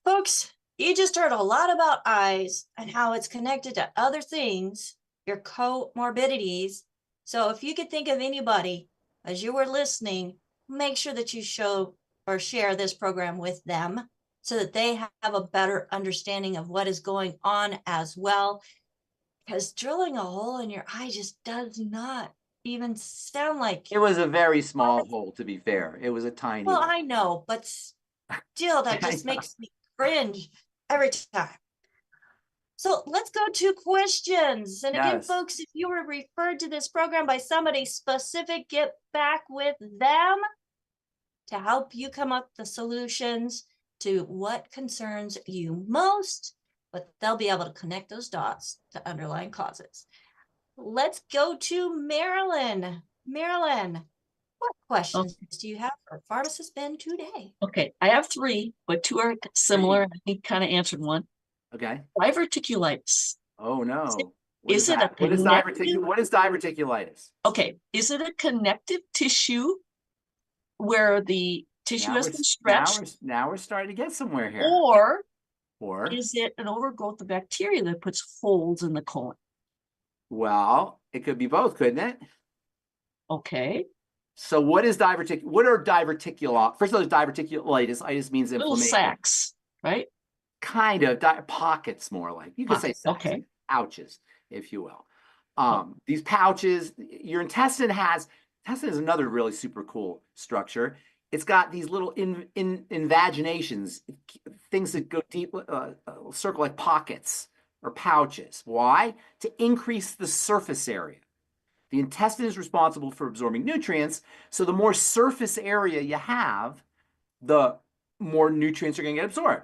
folks, you just heard a lot about eyes and how it's connected to other things, your comorbidities. So if you could think of anybody as you were listening, make sure that you show or share this program with them so that they have a better understanding of what is going on as well. Because drilling a hole in your eye just does not even sound like. It was a very small hole, to be fair. It was a tiny Well, hole. I know, but still, that just makes me cringe every time. So let's go to questions. And again, Yes. folks, if you were referred to this program by somebody specific, get back with them to help you come up with the solutions to what concerns you most, but they'll be able to connect those dots to underlying causes. Let's go to Marilyn. Marilyn, what questions do you have for Pharmacist Ben today? Okay, I have three, but two are similar. I think kind of answered one. Okay. Diverticulitis. Oh no. Is it a what is connective? What is diverticulitis? Okay, is it a connective tissue where the tissue has been stretched, Now we're starting to get somewhere here. or is it an overgrowth of bacteria that puts holes in the colon? Well, it could be both, couldn't it? Okay, So what is divertic? What are diverticula? First of all, diverticulitis. Itis means little inflammation. sacs, right? Kind of pockets, more like you could say sacs, okay. like pouches, if you will. These pouches, your intestine is another really super cool structure. It's got these little invaginations, things that go deep, circle like pockets or pouches. Why? To increase the surface area. The intestine is responsible for absorbing nutrients, so the more surface area you have, the more nutrients are going to get absorbed.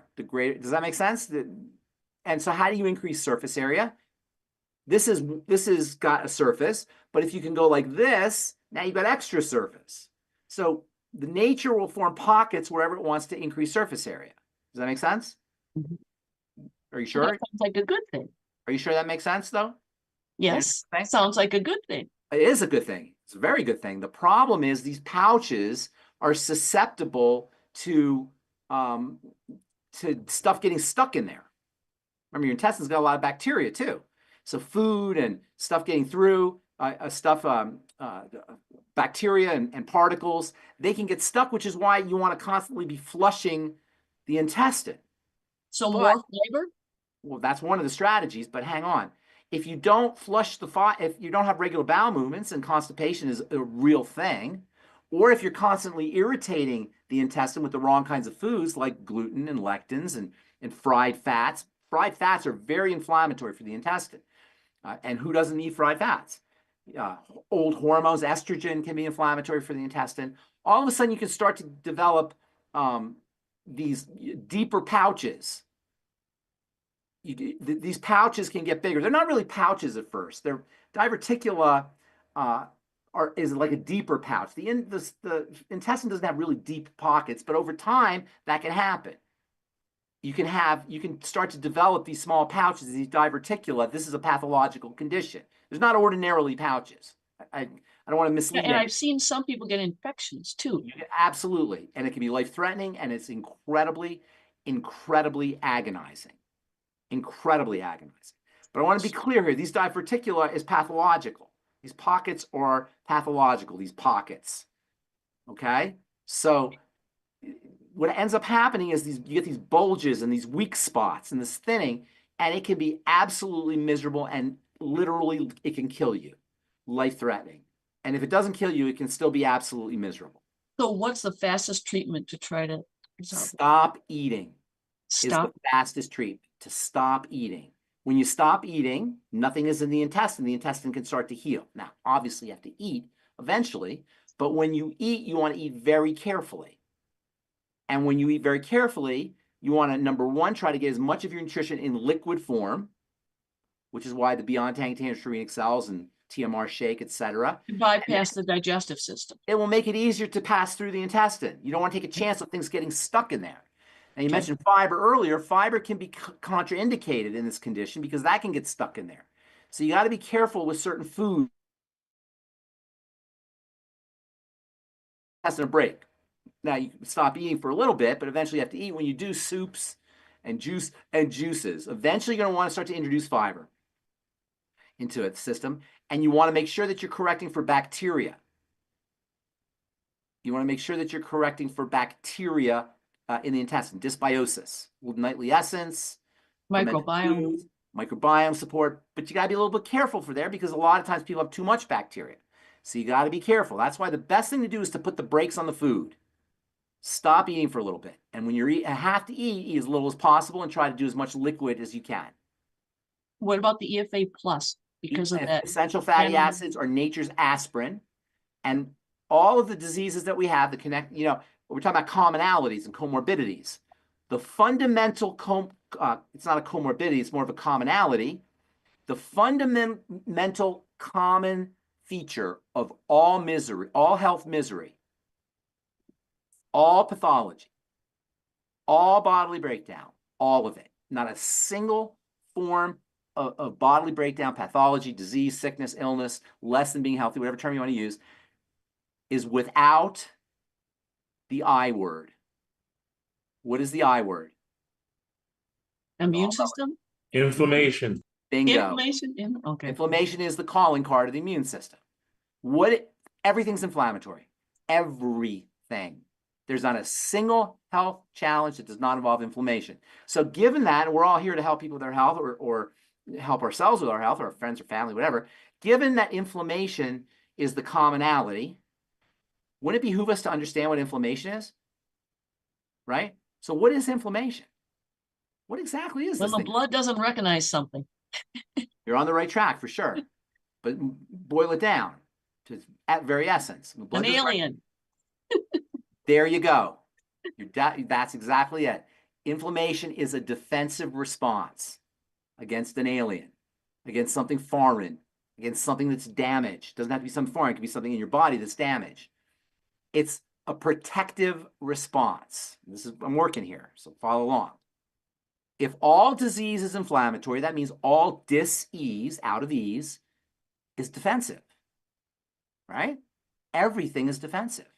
Does that make sense? And so how do you increase surface area? This is got a surface, but if you can go like this, now you've got extra surface. So the nature will form pockets wherever it wants to increase surface area. Does that make sense? Mm-hmm. Are you sure? That sounds like a good thing. Are you sure that makes sense, though? Yes, sounds like a good thing. It is a good thing. It's a very good thing. The problem is these pouches are susceptible to stuff getting stuck in there. Remember, your intestine's got a lot of bacteria too. So food and stuff getting through, bacteria and particles, they can get stuck, which is why you want to constantly be flushing the intestine. So more fiber? Well, that's one of the strategies, but hang on. If you don't flush if you don't have regular bowel movements and constipation is a real thing, or if you're constantly irritating the intestine with the wrong kinds of foods like gluten and lectins and fried fats are very inflammatory for the intestine. And who doesn't eat fried fats? Old hormones, estrogen can be inflammatory for the intestine. All of a sudden, you can start to develop these deeper pouches. These pouches can get bigger. They're not really pouches at first. They're diverticula is like a deeper pouch. The intestine doesn't have really deep pockets, but over time that can happen. You can start to develop these small pouches, these diverticula. This is a pathological condition. There's not ordinarily pouches. I don't want to mislead you. And I've seen some people get infections too. Absolutely. And it can be life-threatening, and it's incredibly, incredibly agonizing. Incredibly agonizing. But I want to be clear here. These diverticula is pathological. These pockets are pathological, these pockets. Okay? So what ends up happening is you get these bulges and these weak spots and this thinning, and it can be absolutely miserable, and literally it can kill you, life-threatening. And if it doesn't kill you, it can still be absolutely miserable. So what's the fastest treatment to try to resolve? Stop eating. Stop. Is the fastest treatment, to stop eating. When you stop eating, nothing is in the intestine. The intestine can start to heal. Now, obviously, you have to eat eventually, but when you eat, you want to eat very carefully. And when you eat very carefully, you want to, number one, try to get as much of your nutrition in liquid form, which is why the Beyond Tangy Tangerine excels and TMR shake, etc. Bypass the digestive system. It will make it easier to pass through the intestine. You don't want to take a chance of things getting stuck in there. And you mentioned fiber earlier. Fiber can be contraindicated in this condition because that can get stuck in there. So you got to be careful with certain foods. Has a break. Now you can stop eating for a little bit, but eventually you have to eat. When you do soups and juices, eventually you're going to want to start to introduce fiber into the system, and you want to make sure that you're correcting for bacteria. You want to make sure that you're correcting for bacteria in the intestine, dysbiosis, nightly essence, fermented Microbiome. foods, microbiome support. But you got to be a little bit careful for there because a lot of times people have too much bacteria. So you got to be careful. That's why the best thing to do is to put the brakes on the food. Stop eating for a little bit. And when you have to eat as little as possible and try to do as much liquid as you can. What about the EFA plus? Because of that. Essential fatty acids are nature's aspirin. And all of the diseases that we have, we're talking about commonalities and comorbidities. The fundamental, it's not a comorbidity, it's more of a commonality. The fundamental common feature of all misery, all health misery, all pathology, all bodily breakdown, all of it, not a single form of bodily breakdown, pathology, disease, sickness, illness, less than being healthy, whatever term you want to use, is without the I word. What is the I word? Immune system? Inflammation. Bingo. Inflammation? Okay. Inflammation is the calling card of the immune system. Everything's inflammatory. Everything. There's not a single health challenge that does not involve inflammation. So given that, we're all here to help people with their health or help ourselves with our health, or our friends or family, whatever. Given that inflammation is the commonality, wouldn't it behoove us to understand what inflammation is? Right? So what is inflammation? What exactly is this When the blood doesn't recognize something. You're on the right track for sure. But boil it down to its very essence. An alien. There you go. That's exactly it. Inflammation is a defensive response against an alien, against something foreign, against something that's damaged. It doesn't have to be something foreign. It can be something in your body that's damaged. It's a protective response. I'm working here, so follow along. If all disease is inflammatory, that means all dis-ease, out of ease, is defensive, right? Everything is defensive.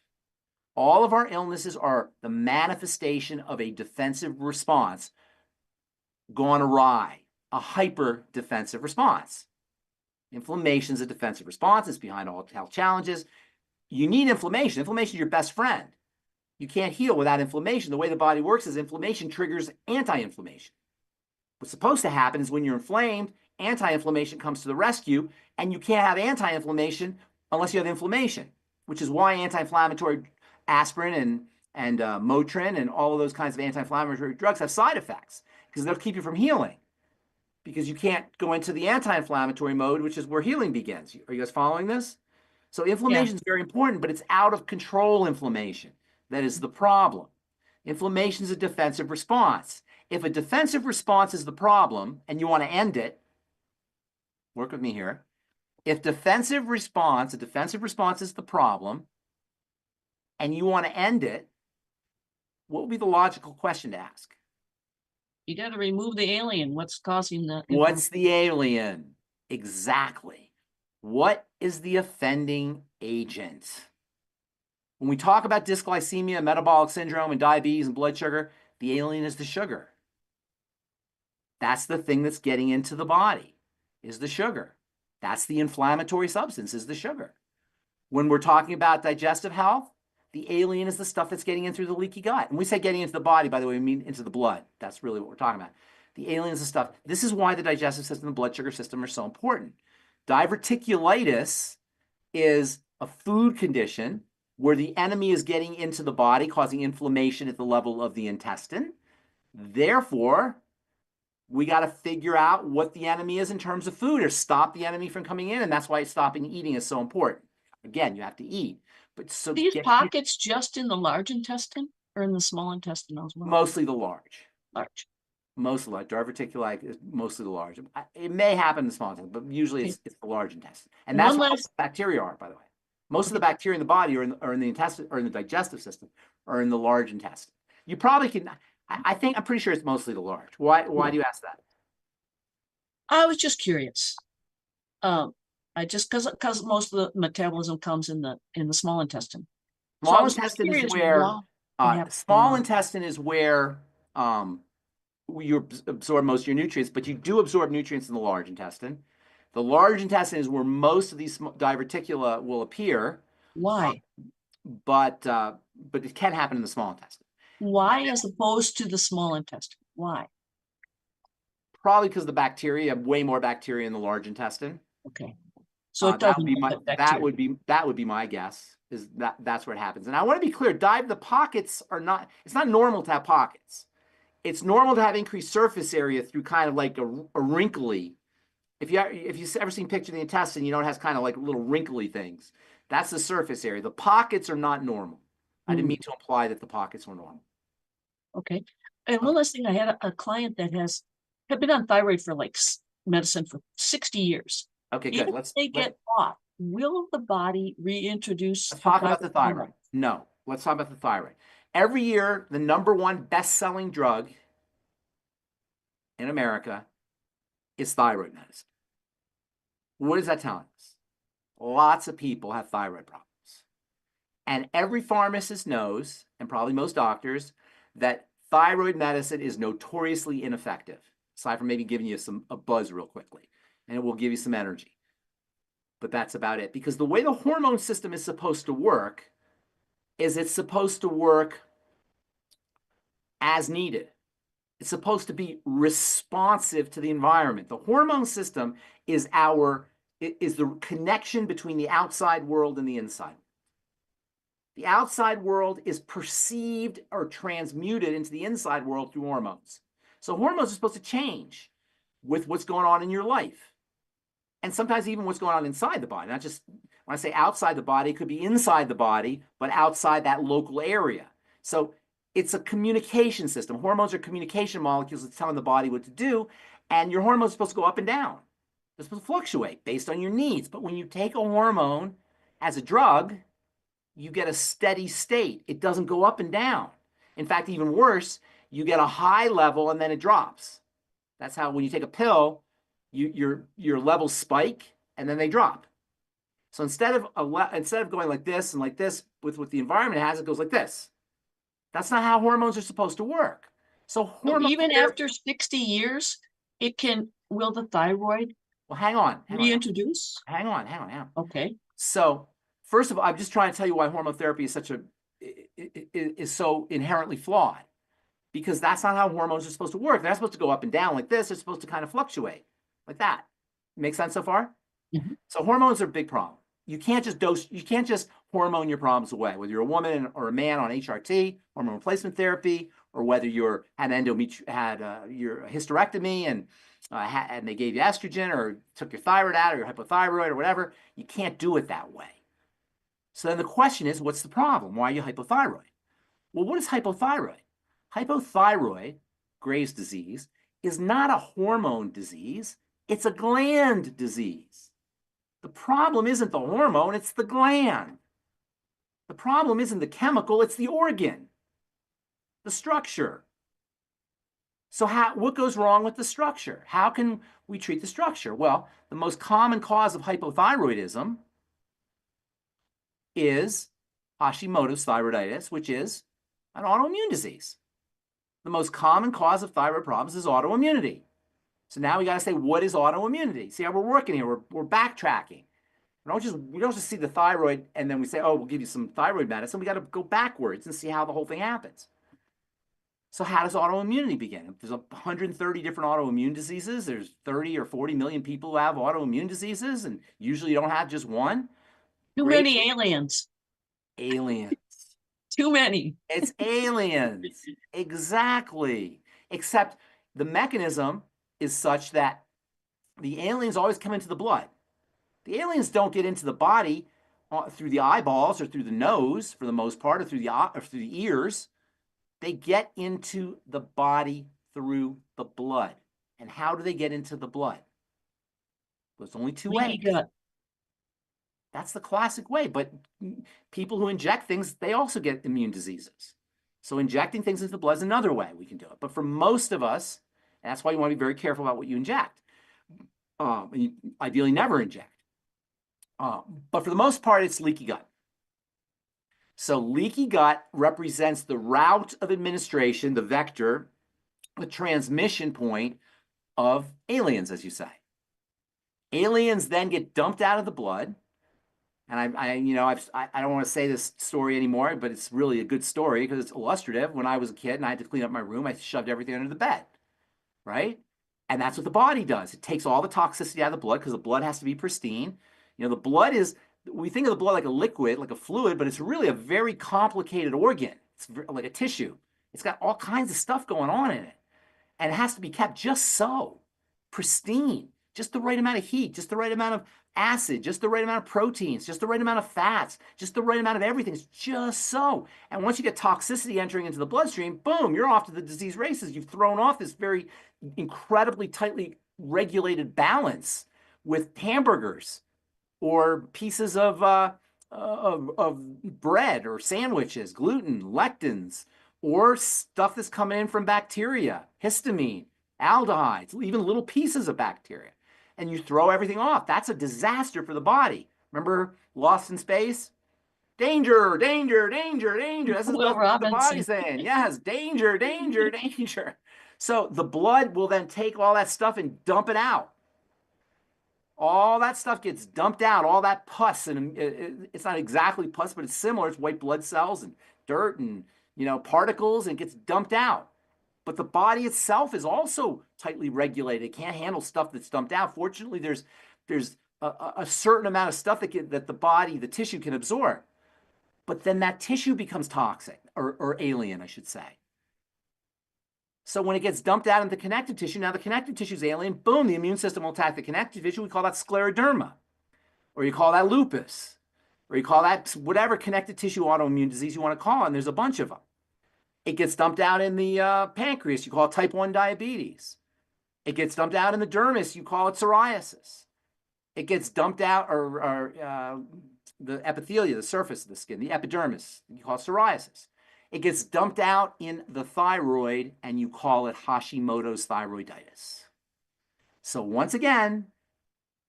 All of our illnesses are the manifestation of a defensive response gone awry, a hyper-defensive response. Inflammation is a defensive response. It's behind all health challenges. You need inflammation. Inflammation is your best friend. You can't heal without inflammation. The way the body works is inflammation triggers anti-inflammation. What's supposed to happen is when you're inflamed, anti-inflammation comes to the rescue, and you can't have anti-inflammation unless you have inflammation, which is why anti-inflammatory aspirin and Motrin and all of those kinds of anti-inflammatory drugs have side effects, because they'll keep you from healing, because you can't go into the anti-inflammatory mode, which is where healing begins. Are you guys following this? So inflammation is very important, but it's out of control inflammation that is the problem. Inflammation is a defensive response. If a defensive response is the problem and you want to end it, work with me here. If a defensive response is the problem and you want to end it, what would be the logical question to ask? You got to remove the alien. What's causing the... What's the alien? Exactly. What is the offending agent? When we talk about dysglycemia, metabolic syndrome, and diabetes and blood sugar, the alien is the sugar. That's the thing that's getting into the body, is the sugar. That's the inflammatory substance, is the sugar. When we're talking about digestive health, the alien is the stuff that's getting in through the leaky gut. And we say getting into the body, by the way, we mean into the blood. That's really what we're talking about. The alien is the stuff. This is why the digestive system and the blood sugar system are so important. Diverticulitis is a food condition where the enemy is getting into the body, causing inflammation at the level of the intestine. Therefore, we got to figure out what the enemy is in terms of food, or stop the enemy from coming in. And that's why stopping eating is so important. Again, you have to eat. But so these pockets just in the large intestine or in the small intestine as well? Mostly the large. Large. Mostly large. Diverticulitis is mostly the large. It may happen in the small intestine, but usually it's the large intestine. And that's where most bacteria are, by the way. Most of the bacteria in the body are in the intestine, or in the digestive system, are in the large intestine. You probably can, I'm pretty sure it's mostly the large. Why do you ask that? I was just curious. Because most of the metabolism comes in the small intestine. Small intestine is where you absorb most of your nutrients, but you do absorb nutrients in the large intestine. The large intestine is where most of these diverticula will appear. Why? but it can happen in the small intestine. Why as opposed to the small intestine? Why? Probably because the bacteria, way more bacteria in the large intestine. Okay. So it doesn't affect bacteria. That would be my guess, is that's where it happens. And I want to be clear, the pockets are not, it's not normal to have pockets. It's normal to have increased surface area through kind of like a wrinkly. If you've ever seen a picture of the intestine, you know it has kind of like little wrinkly things. That's the surface area. The pockets are not normal. I didn't mean to imply that the pockets were normal. Okay. And one last thing, I had a client that had been on thyroid for like medicine for 60 years. Okay, good. If they get off, will the body reintroduce? Let's talk about the thyroid. No, let's talk about the thyroid. Every year, the #1 best-selling drug in America is thyroid medicine. What is that telling us? Lots of people have thyroid problems. And every pharmacist knows, and probably most doctors, that thyroid medicine is notoriously ineffective, aside from maybe giving you a buzz real quickly, and it will give you some energy. But that's about it. Because the way the hormone system is supposed to work is it's supposed to work as needed. It's supposed to be responsive to the environment. The hormone system is the connection between the outside world and the inside. The outside world is perceived or transmuted into the inside world through hormones. So hormones are supposed to change with what's going on in your life. And sometimes even what's going on inside the body. Not just, when I say outside the body, it could be inside the body, but outside that local area. So it's a communication system. Hormones are communication molecules that's telling the body what to do. And your hormones are supposed to go up and down. They're supposed to fluctuate based on your needs. But when you take a hormone as a drug, you get a steady state. It doesn't go up and down. In fact, even worse, you get a high level and then it drops. That's how when you take a pill, your levels spike and then they drop. So instead of going like this and like this with what the environment has, it goes like this. That's not how hormones are supposed to work. So even after 60 years, will the thyroid hang on. Reintroduce? Hang on. Okay. So first of all, I'm just trying to tell you why hormone therapy is so inherently flawed. Because that's not how hormones are supposed to work. They're not supposed to go up and down like this. They're supposed to kind of fluctuate like that. Make sense so far? Mm-hmm. So hormones are a big problem. You can't just hormone your problems away, whether you're a woman or a man on HRT, hormone replacement therapy, or whether you're had your hysterectomy and they gave you estrogen or took your thyroid out or your hypothyroid or whatever. You can't do it that way. So then the question is, what's the problem? Why are you hypothyroid? Well, what is hypothyroid? Hypothyroid, Graves' disease, is not a hormone disease. It's a gland disease. The problem isn't the hormone, it's the gland. The problem isn't the chemical, it's the organ, the structure. So what goes wrong with the structure? How can we treat the structure? Well, the most common cause of hypothyroidism is Hashimoto's thyroiditis, which is an autoimmune disease. The most common cause of thyroid problems is autoimmunity. So now we got to say, what is autoimmunity? See how we're working here? We're backtracking. We don't just see the thyroid and then we say, oh, we'll give you some thyroid medicine. We got to go backwards and see how the whole thing happens. So how does autoimmunity begin? There's 130 different autoimmune diseases. There's 30 or 40 million people who have autoimmune diseases, and usually you don't have just one. Too many aliens. Aliens. Too many. It's aliens. Exactly. Except the mechanism is such that the aliens always come into the blood. The aliens don't get into the body through the eyeballs or through the nose, for the most part, or through the ears. They get into the body through the blood. And how do they get into the blood? There's only two ways. That's the classic way. But people who inject things, they also get immune diseases. So injecting things into the blood is another way we can do it. But for most of us, and that's why you want to be very careful about what you inject. And you ideally never inject. But for the most part, it's leaky gut. So leaky gut represents the route of administration, the vector, the transmission point of aliens, as you say. Aliens then get dumped out of the blood. And I don't want to say this story anymore, but it's really a good story because it's illustrative. When I was a kid and I had to clean up my room, I shoved everything under the bed, right? And that's what the body does. It takes all the toxicity out of the blood because the blood has to be pristine. The blood is, we think of the blood like a liquid, like a fluid, but it's really a very complicated organ. It's like a tissue. It's got all kinds of stuff going on in it. And it has to be kept just so, pristine, just the right amount of heat, just the right amount of acid, just the right amount of proteins, just the right amount of fats, just the right amount of everything. It's just so. And once you get toxicity entering into the bloodstream, boom, you're off to the disease races. You've thrown off this very incredibly tightly regulated balance with hamburgers or pieces of bread or sandwiches, gluten, lectins, or stuff that's coming in from bacteria, histamine, aldehydes, even little pieces of bacteria. And you throw everything off. That's a disaster for the body. Remember Lost in Space? Danger, danger, danger, danger. This is what the body's saying. Yes, danger, danger, danger. So the blood will then take all that stuff and dump it out. All that stuff gets dumped out, all that pus, and it's not exactly pus, but it's similar. It's white blood cells and dirt and particles, and it gets dumped out. But the body itself is also tightly regulated. It can't handle stuff that's dumped out. Fortunately, there's a certain amount of stuff that the body, the tissue can absorb. But then that tissue becomes toxic or alien, I should say. So when it gets dumped out into the connective tissue, now the connective tissue is alien, boom, the immune system will attack the connective tissue. We call that scleroderma, or you call that lupus, or you call that whatever connective tissue autoimmune disease you want to call it, and there's a bunch of them. It gets dumped out in the pancreas, you call it type 1 diabetes. It gets dumped out in the dermis, you call it psoriasis. It gets dumped out, or the epithelia, the surface of the skin, the epidermis, you call it psoriasis. It gets dumped out in the thyroid, and you call it Hashimoto's thyroiditis. So once again,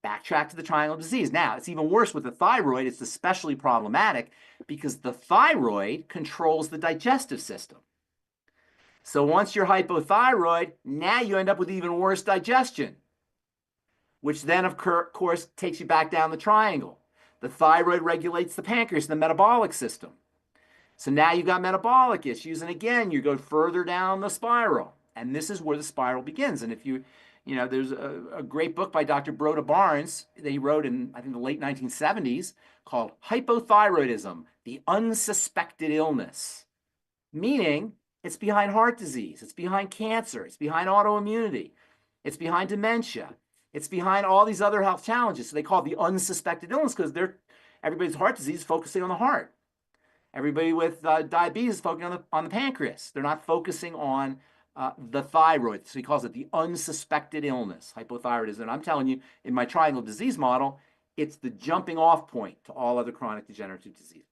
backtrack to the triangle disease. Now, it's even worse with the thyroid. It's especially problematic because the thyroid controls the digestive system. So once you're hypothyroid, now you end up with even worse digestion, which then, of course, takes you back down the triangle. The thyroid regulates the pancreas, the metabolic system. So now you've got metabolic issues, and again, you go further down the spiral, and this is where the spiral begins. And if there's a great book by Dr. Broda Barnes that he wrote in, I think, the late 1970s called Hypothyroidism, the Unsuspected Illness, meaning it's behind heart disease, it's behind cancer, it's behind autoimmunity, it's behind dementia, it's behind all these other health challenges. So they call it the unsuspected illness because everybody's heart disease is focusing on the heart. Everybody with diabetes is focusing on the pancreas. They're not focusing on the thyroid. So he calls it the unsuspected illness, hypothyroidism. And I'm telling you, in my triangle disease model, it's the jumping off point to all other chronic degenerative diseases.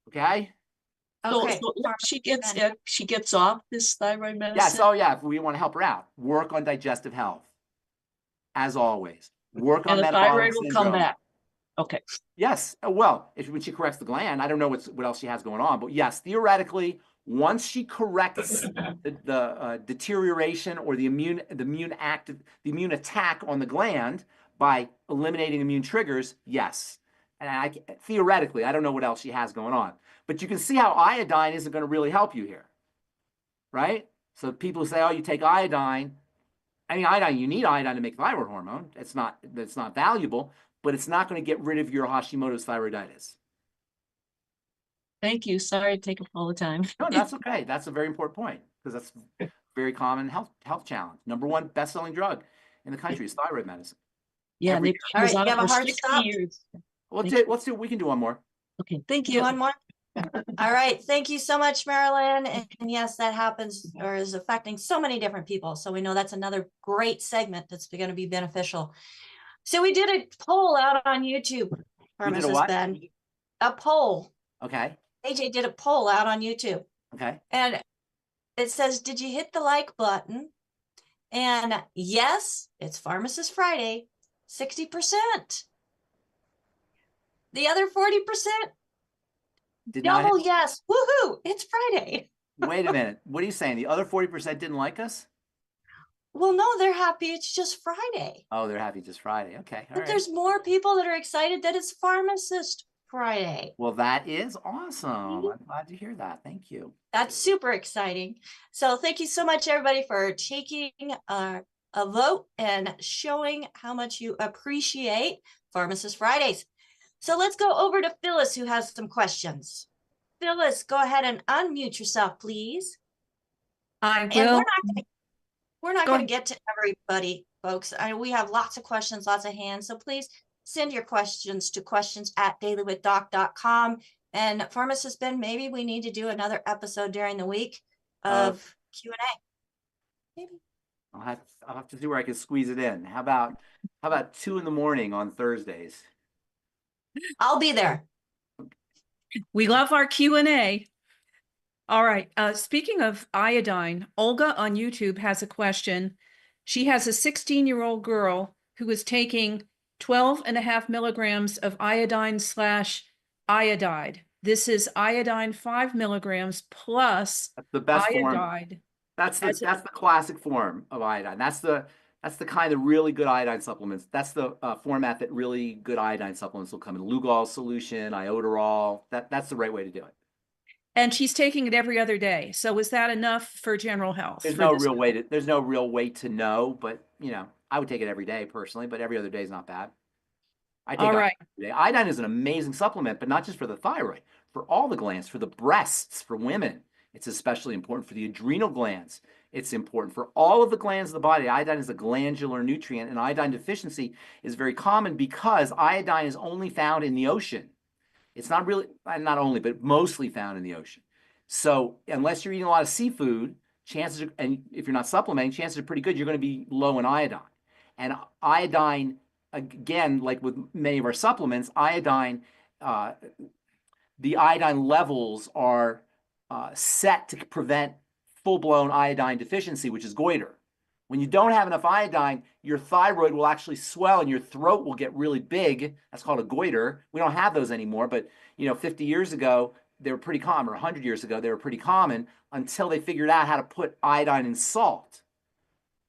Okay? Okay. So she gets off this thyroid medicine? Yes. Oh, yeah. If we want to help her out, work on digestive health. As always. Work on metabolic thyroid will syndrome. come back. Okay. Yes. Well, when she corrects the gland, I don't know what else she has going on, but yes, theoretically, once she corrects the deterioration or the immune attack on the gland by eliminating immune triggers, yes. And theoretically, I don't know what else she has going on, but you can see how iodine isn't going to really help you here, right? So people who say, "Oh, you take iodine." I mean, iodine. You need iodine to make thyroid hormone. It's not valuable, but it's not going to get rid of your Hashimoto's thyroiditis. Thank you. Sorry to take up all the time. No, that's okay. That's a very important point because that's a very common health challenge. Number one best-selling drug in the country is thyroid medicine. Yeah, all right, you have a hard stop. Let's do. We can do one more. Okay, thank you. One more. All right. Thank you so much, Marilyn. And yes, that happens or is affecting so many different people. So we know that's another great segment that's going to be beneficial. So we did a poll out on YouTube. Pharmacist Ben. A poll. Okay. AJ did a poll out on YouTube. Okay. And it says, did you hit the like button? And yes, it's Pharmacist Friday, 60%. The other 40%, double yes. Woohoo, it's Friday. Wait a minute. What are you saying? The other 40% didn't like us? Well, no, they're happy it's just Friday. Oh, they're happy just Friday. Okay, all But right. there's more people that are excited that it's Pharmacist Friday. Well, that is awesome. I'm glad to hear that. Thank you. That's super exciting. So thank you so much, everybody, for taking a vote and showing how much you appreciate Pharmacist Fridays. So let's go over to Phyllis, who has some questions. Phyllis, go ahead and unmute yourself, please. I And will. we're not Go going to ahead. get to everybody, folks. We have lots of questions, lots of hands. So please send your questions to questions@dailywithdoc.com. And Pharmacist Ben, maybe we need to do another episode during the week of Q&A. Maybe. I'll have to see where I can squeeze it in. How about 2 a.m. on Thursdays? I'll be there. We love our Q&A. All right. Speaking of iodine, Olga on YouTube has a question. She has a 16-year-old girl who is taking 12.5 milligrams of iodine/iodide. This is iodine 5 milligrams plus That's the best form. iodide. That's the classic form of iodine. That's the kind of really good iodine supplements. That's the format that really good iodine supplements will come in. Lugol solution, iodoral. That's the right way to do it. And she's taking it every other day. So is that enough for general health? There's no real way to know, but I would take it every day personally, but every other day is not bad. I take All right. iodine every day. Iodine is an amazing supplement, but not just for the thyroid, for all the glands, for the breasts, for women. It's especially important for the adrenal glands. It's important for all of the glands of the body. Iodine is a glandular nutrient, and iodine deficiency is very common because iodine is only found in the ocean. It's not not only, but mostly found in the ocean. So unless you're eating a lot of seafood, chances are, and if you're not supplementing, chances are pretty good you're going to be low in iodine. And iodine, again, like with many of our supplements, iodine, the iodine levels are set to prevent full-blown iodine deficiency, which is goiter. When you don't have enough iodine, your thyroid will actually swell and your throat will get really big. That's called a goiter. We don't have those anymore, but 50 years ago, they were pretty common, or 100 years ago, they were pretty common until they figured out how to put iodine in salt.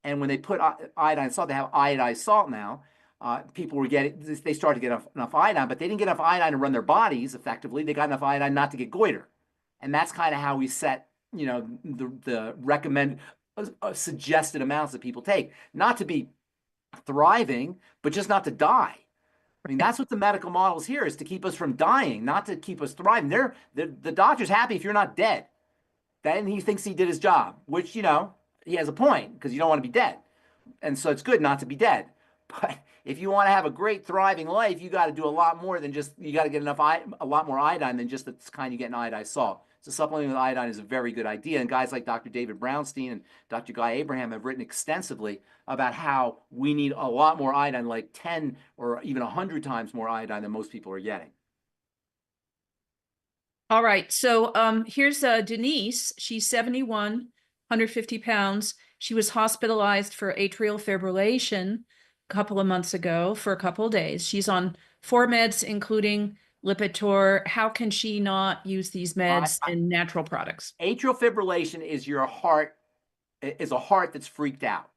And when they put iodine in salt, they have iodized salt now. People they started to get enough iodine, but they didn't get enough iodine to run their bodies effectively. They got enough iodine not to get goiter. And that's kind of how we set, the recommend suggested amounts that people take, not to be thriving, but just not to die. I mean, that's what the medical model is here, is to keep us from dying, not to keep us thriving. The doctor's happy if you're not dead. Then he thinks he did his job, which, he has a point, because you don't want to be dead. And so it's good not to be dead. But if you want to have a great thriving life, you got to do a lot more than you got to get a lot more iodine than just the kind you get in iodized salt. So supplementing with iodine is a very good idea. And guys like Dr. David Brownstein and Dr. Guy Abraham have written extensively about how we need a lot more iodine, like 10 or even 100 times more iodine than most people are getting. All right. So here's Denise. She's 71, 150 pounds. She was hospitalized for atrial fibrillation a couple of months ago for a couple of days. She's on 4 meds, including Lipitor. How can she not use these meds and natural products? Atrial fibrillation is a heart that's freaked out.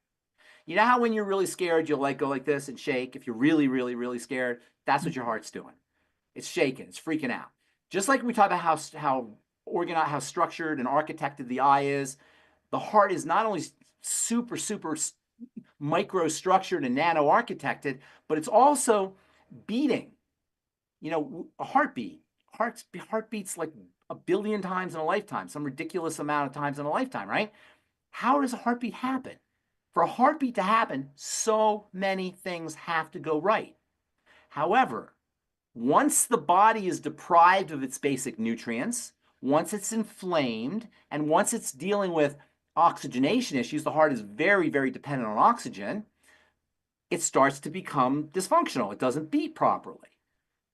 You know how when you're really scared, you'll go like this and shake? If you're really, really, really scared, that's what your heart's doing. It's shaking, it's freaking out. Just like we talk about how organized, how structured and architected the eye is, the heart is not only super, super micro-structured and nano-architected, but it's also beating. A heartbeat. Heart beats like 1 billion times in a lifetime, some ridiculous amount of times in a lifetime, right? How does a heartbeat happen? For a heartbeat to happen, so many things have to go right. However, once the body is deprived of its basic nutrients, once it's inflamed, and once it's dealing with oxygenation issues, the heart is very, very dependent on oxygen, it starts to become dysfunctional. It doesn't beat properly.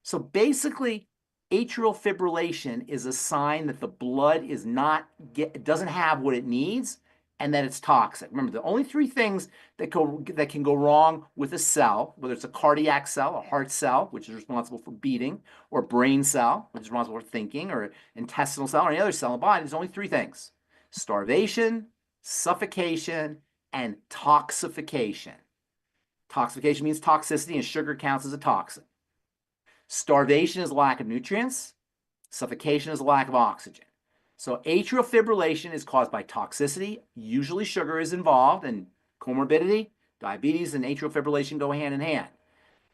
So basically, atrial fibrillation is a sign that the blood doesn't have what it needs, and that it's toxic. Remember, the only 3 things that can go wrong with a cell, whether it's a cardiac cell, a heart cell, which is responsible for beating, or brain cell, which is responsible for thinking, or intestinal cell, or any other cell in the body, there's only 3 things: starvation, suffocation, and toxification. Toxification means toxicity, and sugar counts as a toxin. Starvation is lack of nutrients. Suffocation is a lack of oxygen. So atrial fibrillation is caused by toxicity. Usually sugar is involved, and comorbidity, diabetes, and atrial fibrillation go hand in hand.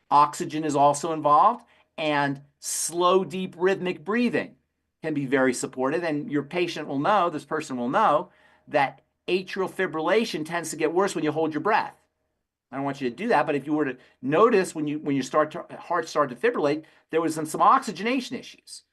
Oxygen is also involved, and slow, deep, rhythmic breathing can be very supportive. And your patient will know, this person will know, that atrial fibrillation tends to get worse when you hold your breath. I don't want you to do that, but if you were to notice when your heart started to fibrillate, there was some oxygenation issues.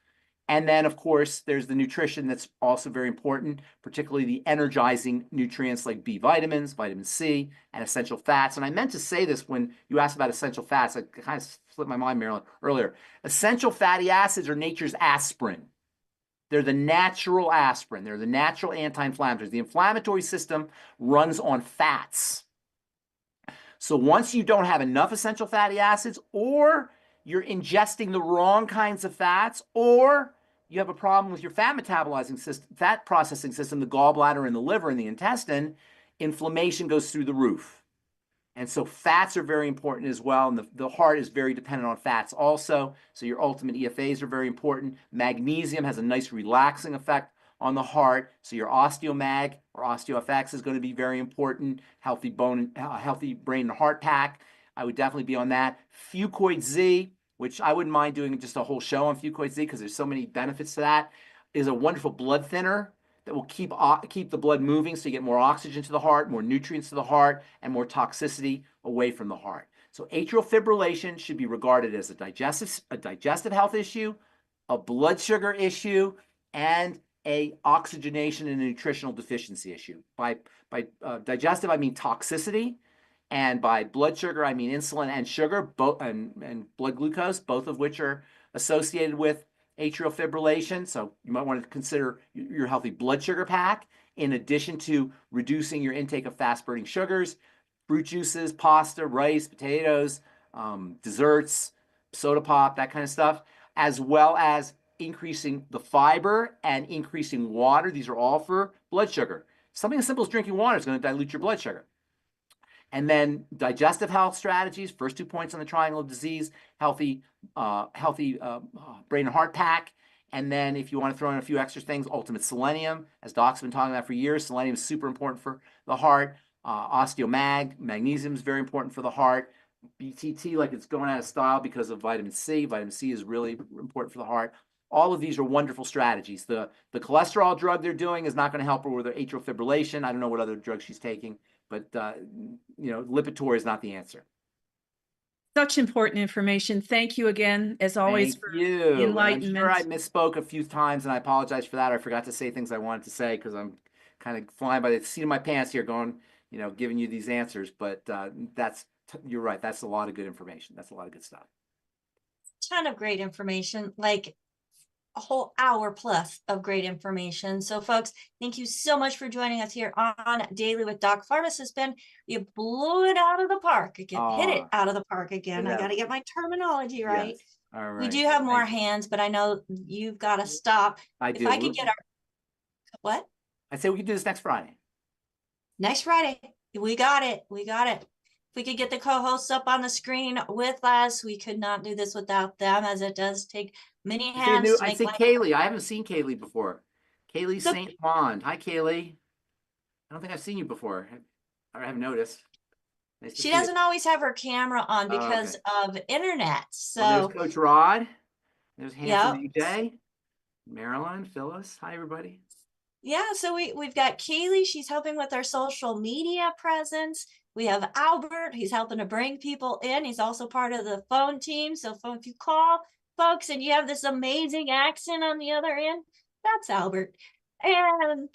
And then, of course, there's the nutrition that's also very important, particularly the energizing nutrients like B vitamins, vitamin C, and essential fats. And I meant to say this when you asked about essential fats. I kind of slipped my mind, Marilyn, earlier. Essential fatty acids are nature's aspirin. They're the natural aspirin. They're the natural anti-inflammatories. The inflammatory system runs on fats. So once you don't have enough essential fatty acids, or you're ingesting the wrong kinds of fats, or you have a problem with your fat metabolizing system, fat processing system, the gallbladder and the liver and the intestine, inflammation goes through the roof. And so fats are very important as well. And the heart is very dependent on fats also. So your ultimate EFAs are very important. Magnesium has a nice relaxing effect on the heart. So your osteomag or osteoFX is going to be very important. Healthy bone, healthy brain and heart pack. I would definitely be on that. Fucoid Z, which I wouldn't mind doing just a whole show on Fucoid Z because there's so many benefits to that, is a wonderful blood thinner that will keep the blood moving so you get more oxygen to the heart, more nutrients to the heart, and more toxicity away from the heart. So atrial fibrillation should be regarded as a digestive health issue, a blood sugar issue, and a oxygenation and a nutritional deficiency issue. By digestive, I mean toxicity, and by blood sugar, I mean insulin and sugar, both and blood glucose, both of which are associated with atrial fibrillation. So you might want to consider your healthy blood sugar pack in addition to reducing your intake of fast-burning sugars, fruit juices, pasta, rice, potatoes, desserts, soda pop, that kind of stuff, as well as increasing the fiber and increasing water. These are all for blood sugar. Something as simple as drinking water is going to dilute your blood sugar. And then digestive health strategies, first 2 points on the triangle of disease, healthy brain and heart pack. And then if you want to throw in a few extra things, ultimate selenium, as Doc's been talking about for years. Selenium is super important for the heart. Osteomag, magnesium is very important for the heart. BTT, like it's going out of style because of vitamin C. Vitamin C is really important for the heart. All of these are wonderful strategies. The cholesterol drug they're doing is not going to help her with her atrial fibrillation. I don't know what other drugs she's taking, but Lipitor is not the answer. Such important information. Thank you again, as always, Thank for you. the enlightenment. I'm sure I misspoke a few times, and I apologize for that. I forgot to say things I wanted to say because I'm kind of flying by the seat of my pants here, going, giving you these answers. But you're right. That's a lot of good information. That's a lot of good stuff. Ton of great information, like a whole hour plus of great information. So folks, thank you so much for joining us here on Daily with Doc. Pharmacist Ben, you blew it out of the park again. Hit it out of the park again. I got to get my terminology right. Yes. All right. We do have more hands, but I know you've got to stop. I do. If I could get what? I say we could do this next Friday. Next Friday. We got it. We got it. If we could get the co-hosts up on the screen with us, we could not do this without them, as it does take many hands. I say Kaylee. I haven't seen Kaylee before. Kaylee St. Mond. Hi, Kaylee. I don't think I've seen you before. I haven't noticed. Nice she doesn't always have her camera on because of internet. So there's Coach Rod. There's handsome DJ. Marilyn, Phyllis. Hi, everybody. Yeah, so we've got Kaylee. She's helping with our social media presence. We have Albert. He's helping to bring people in. He's also part of the phone team. So if you call folks and you have this amazing accent on the other end, that's Albert. And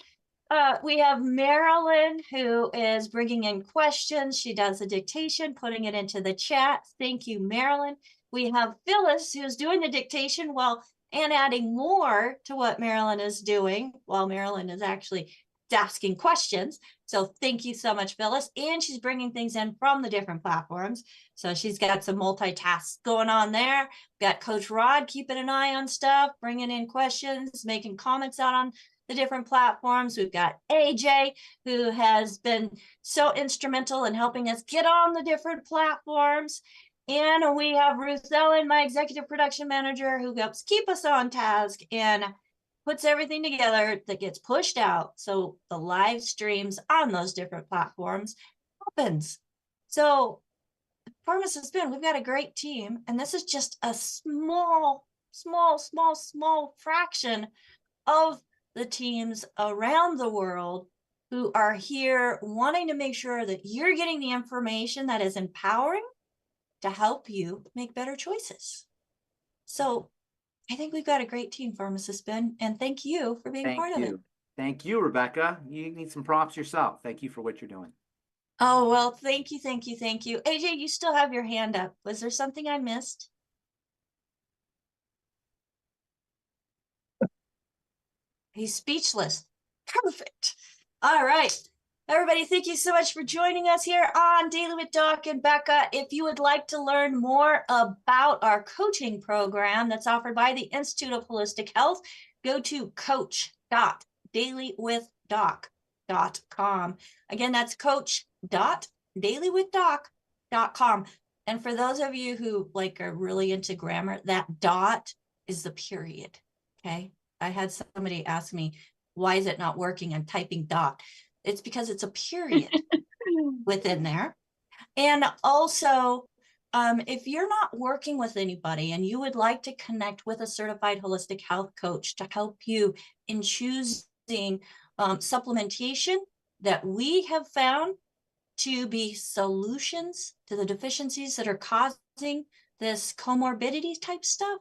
we have Marilyn, who is bringing in questions. She does the dictation, putting it into the chat. Thank you, Marilyn. We have Phyllis, who's doing the dictation and adding more to what Marilyn is doing while Marilyn is actually asking questions. So thank you so much, Phyllis. And she's bringing things in from the different platforms. So she's got some multitasks going on there. We've got Coach Rod keeping an eye on stuff, bringing in questions, making comments out on the different platforms. We've got AJ, who has been so instrumental in helping us get on the different platforms. And we have Ruth Ellen, my executive production manager, who helps keep us on task and puts everything together that gets pushed out. So the live streams on those different platforms happens. So Pharmacist Ben, we've got a great team, and this is just a small fraction of the teams around the world who are here wanting to make sure that you're getting the information that is empowering to help you make better choices. So I think we've got a great team, Pharmacist Ben, and thank you for being part of it. Thank you, Rebecca. You need some props yourself. Thank you for what you're doing. Oh, well, thank you. AJ, you still have your hand up. Was there something I missed? He's speechless. Perfect. All right. Everybody, thank you so much for joining us here on Daily with Doc and Becca. If you would like to learn more about our coaching program that's offered by the Institute of Holistic Health, go to coach.dailywithdoc.com. Again, that's coach.dailywithdoc.com. And for those of you who are really into grammar, that dot is the period. Okay. I had somebody ask me, why is it not working? I'm typing dot. It's because it's a period within there. And also, if you're not working with anybody and you would like to connect with a certified holistic health coach to help you in choosing supplementation that we have found to be solutions to the deficiencies that are causing this comorbidity type stuff,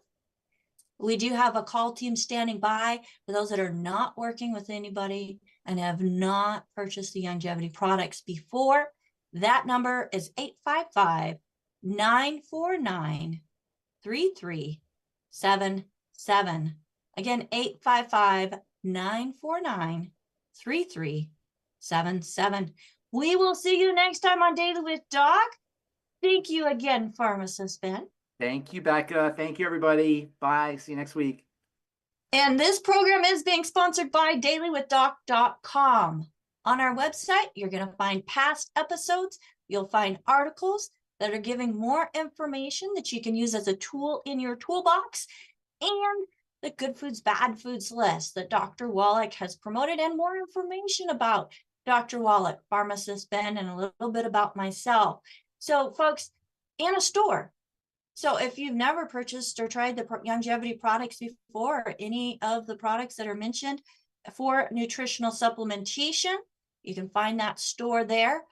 we do have a call team standing by for those that are not working with anybody and have not purchased the longevity products before. That number is 855-949-3377. Again, 855-949-3377. We will see you next time on Daily with Doc. Thank you again, Pharmacist Ben. Thank you, Becca. Thank you, everybody. Bye. See you next week. And this program is being sponsored by dailywithdoc.com. On our website, you're going to find past episodes. You'll find articles that are giving more information that you can use as a tool in your toolbox, and the good foods, bad foods list that Dr. Wallach has promoted, and more information about Dr. Wallach, Pharmacist Ben, and a little bit about myself. So, folks, in a store. So if you've never purchased or tried the longevity products before, or any of the products that are mentioned for nutritional supplementation, you can find that store there.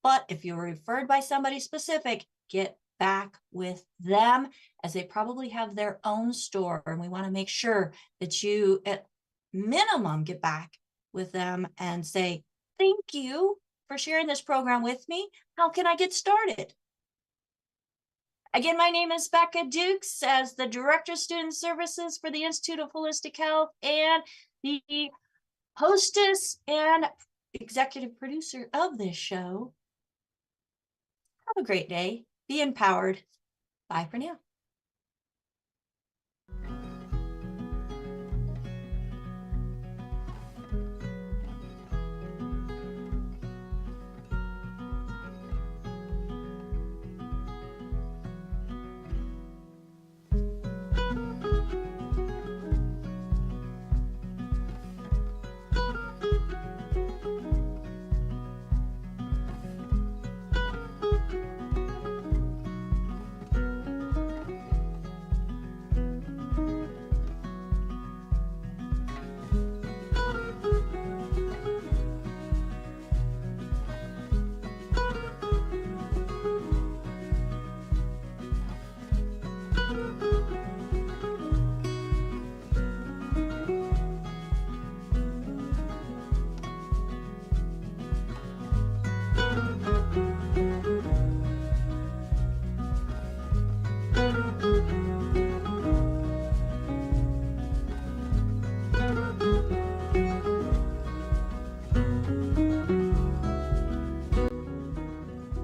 But if you were referred by somebody specific, get back with them, as they probably have their own store. And we want to make sure that you at minimum get back with them and say, thank you for sharing this program with me. How can I get started? Again, my name is Becca Dukes, as the Director of Student Services for the Institute of Holistic Health and the hostess and executive producer of this show. Have a great day. Be empowered. Bye for now.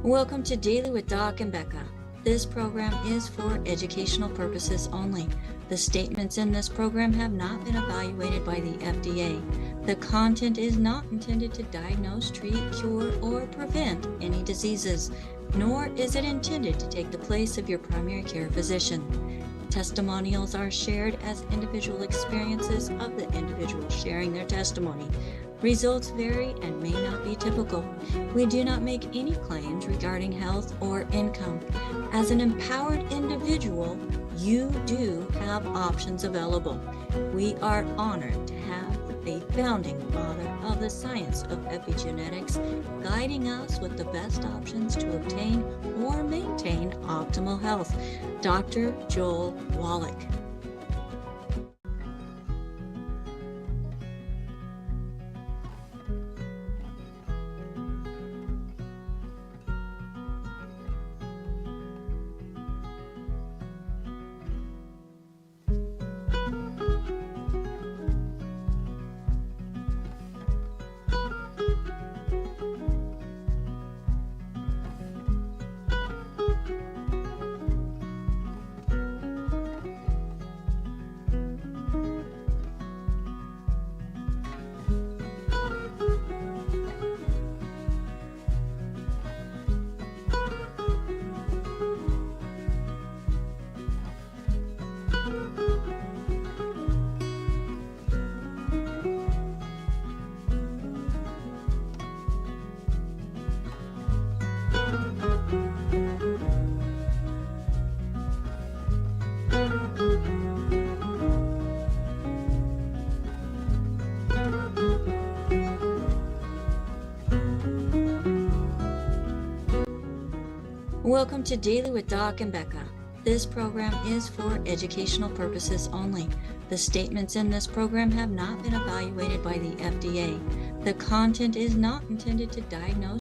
Welcome to Daily with Doc and Becca. This program is for educational purposes only. The statements in this program have not been evaluated by the FDA. The content is not intended to diagnose, treat, cure, or prevent any diseases, nor is it intended to take the place of your primary care physician. Testimonials are shared as individual experiences of the individual sharing their testimony. Results vary and may not be typical. We do not make any claims regarding health or income. As an empowered individual, you do have options available. We are honored to have a founding father of the science of epigenetics guiding us with the best options to obtain or maintain optimal health, Dr. Joel Wallach. Welcome to Daily with Doc and Becca. This program is for educational purposes only. The statements in this program have not been evaluated by the FDA. The content is not intended to diagnose,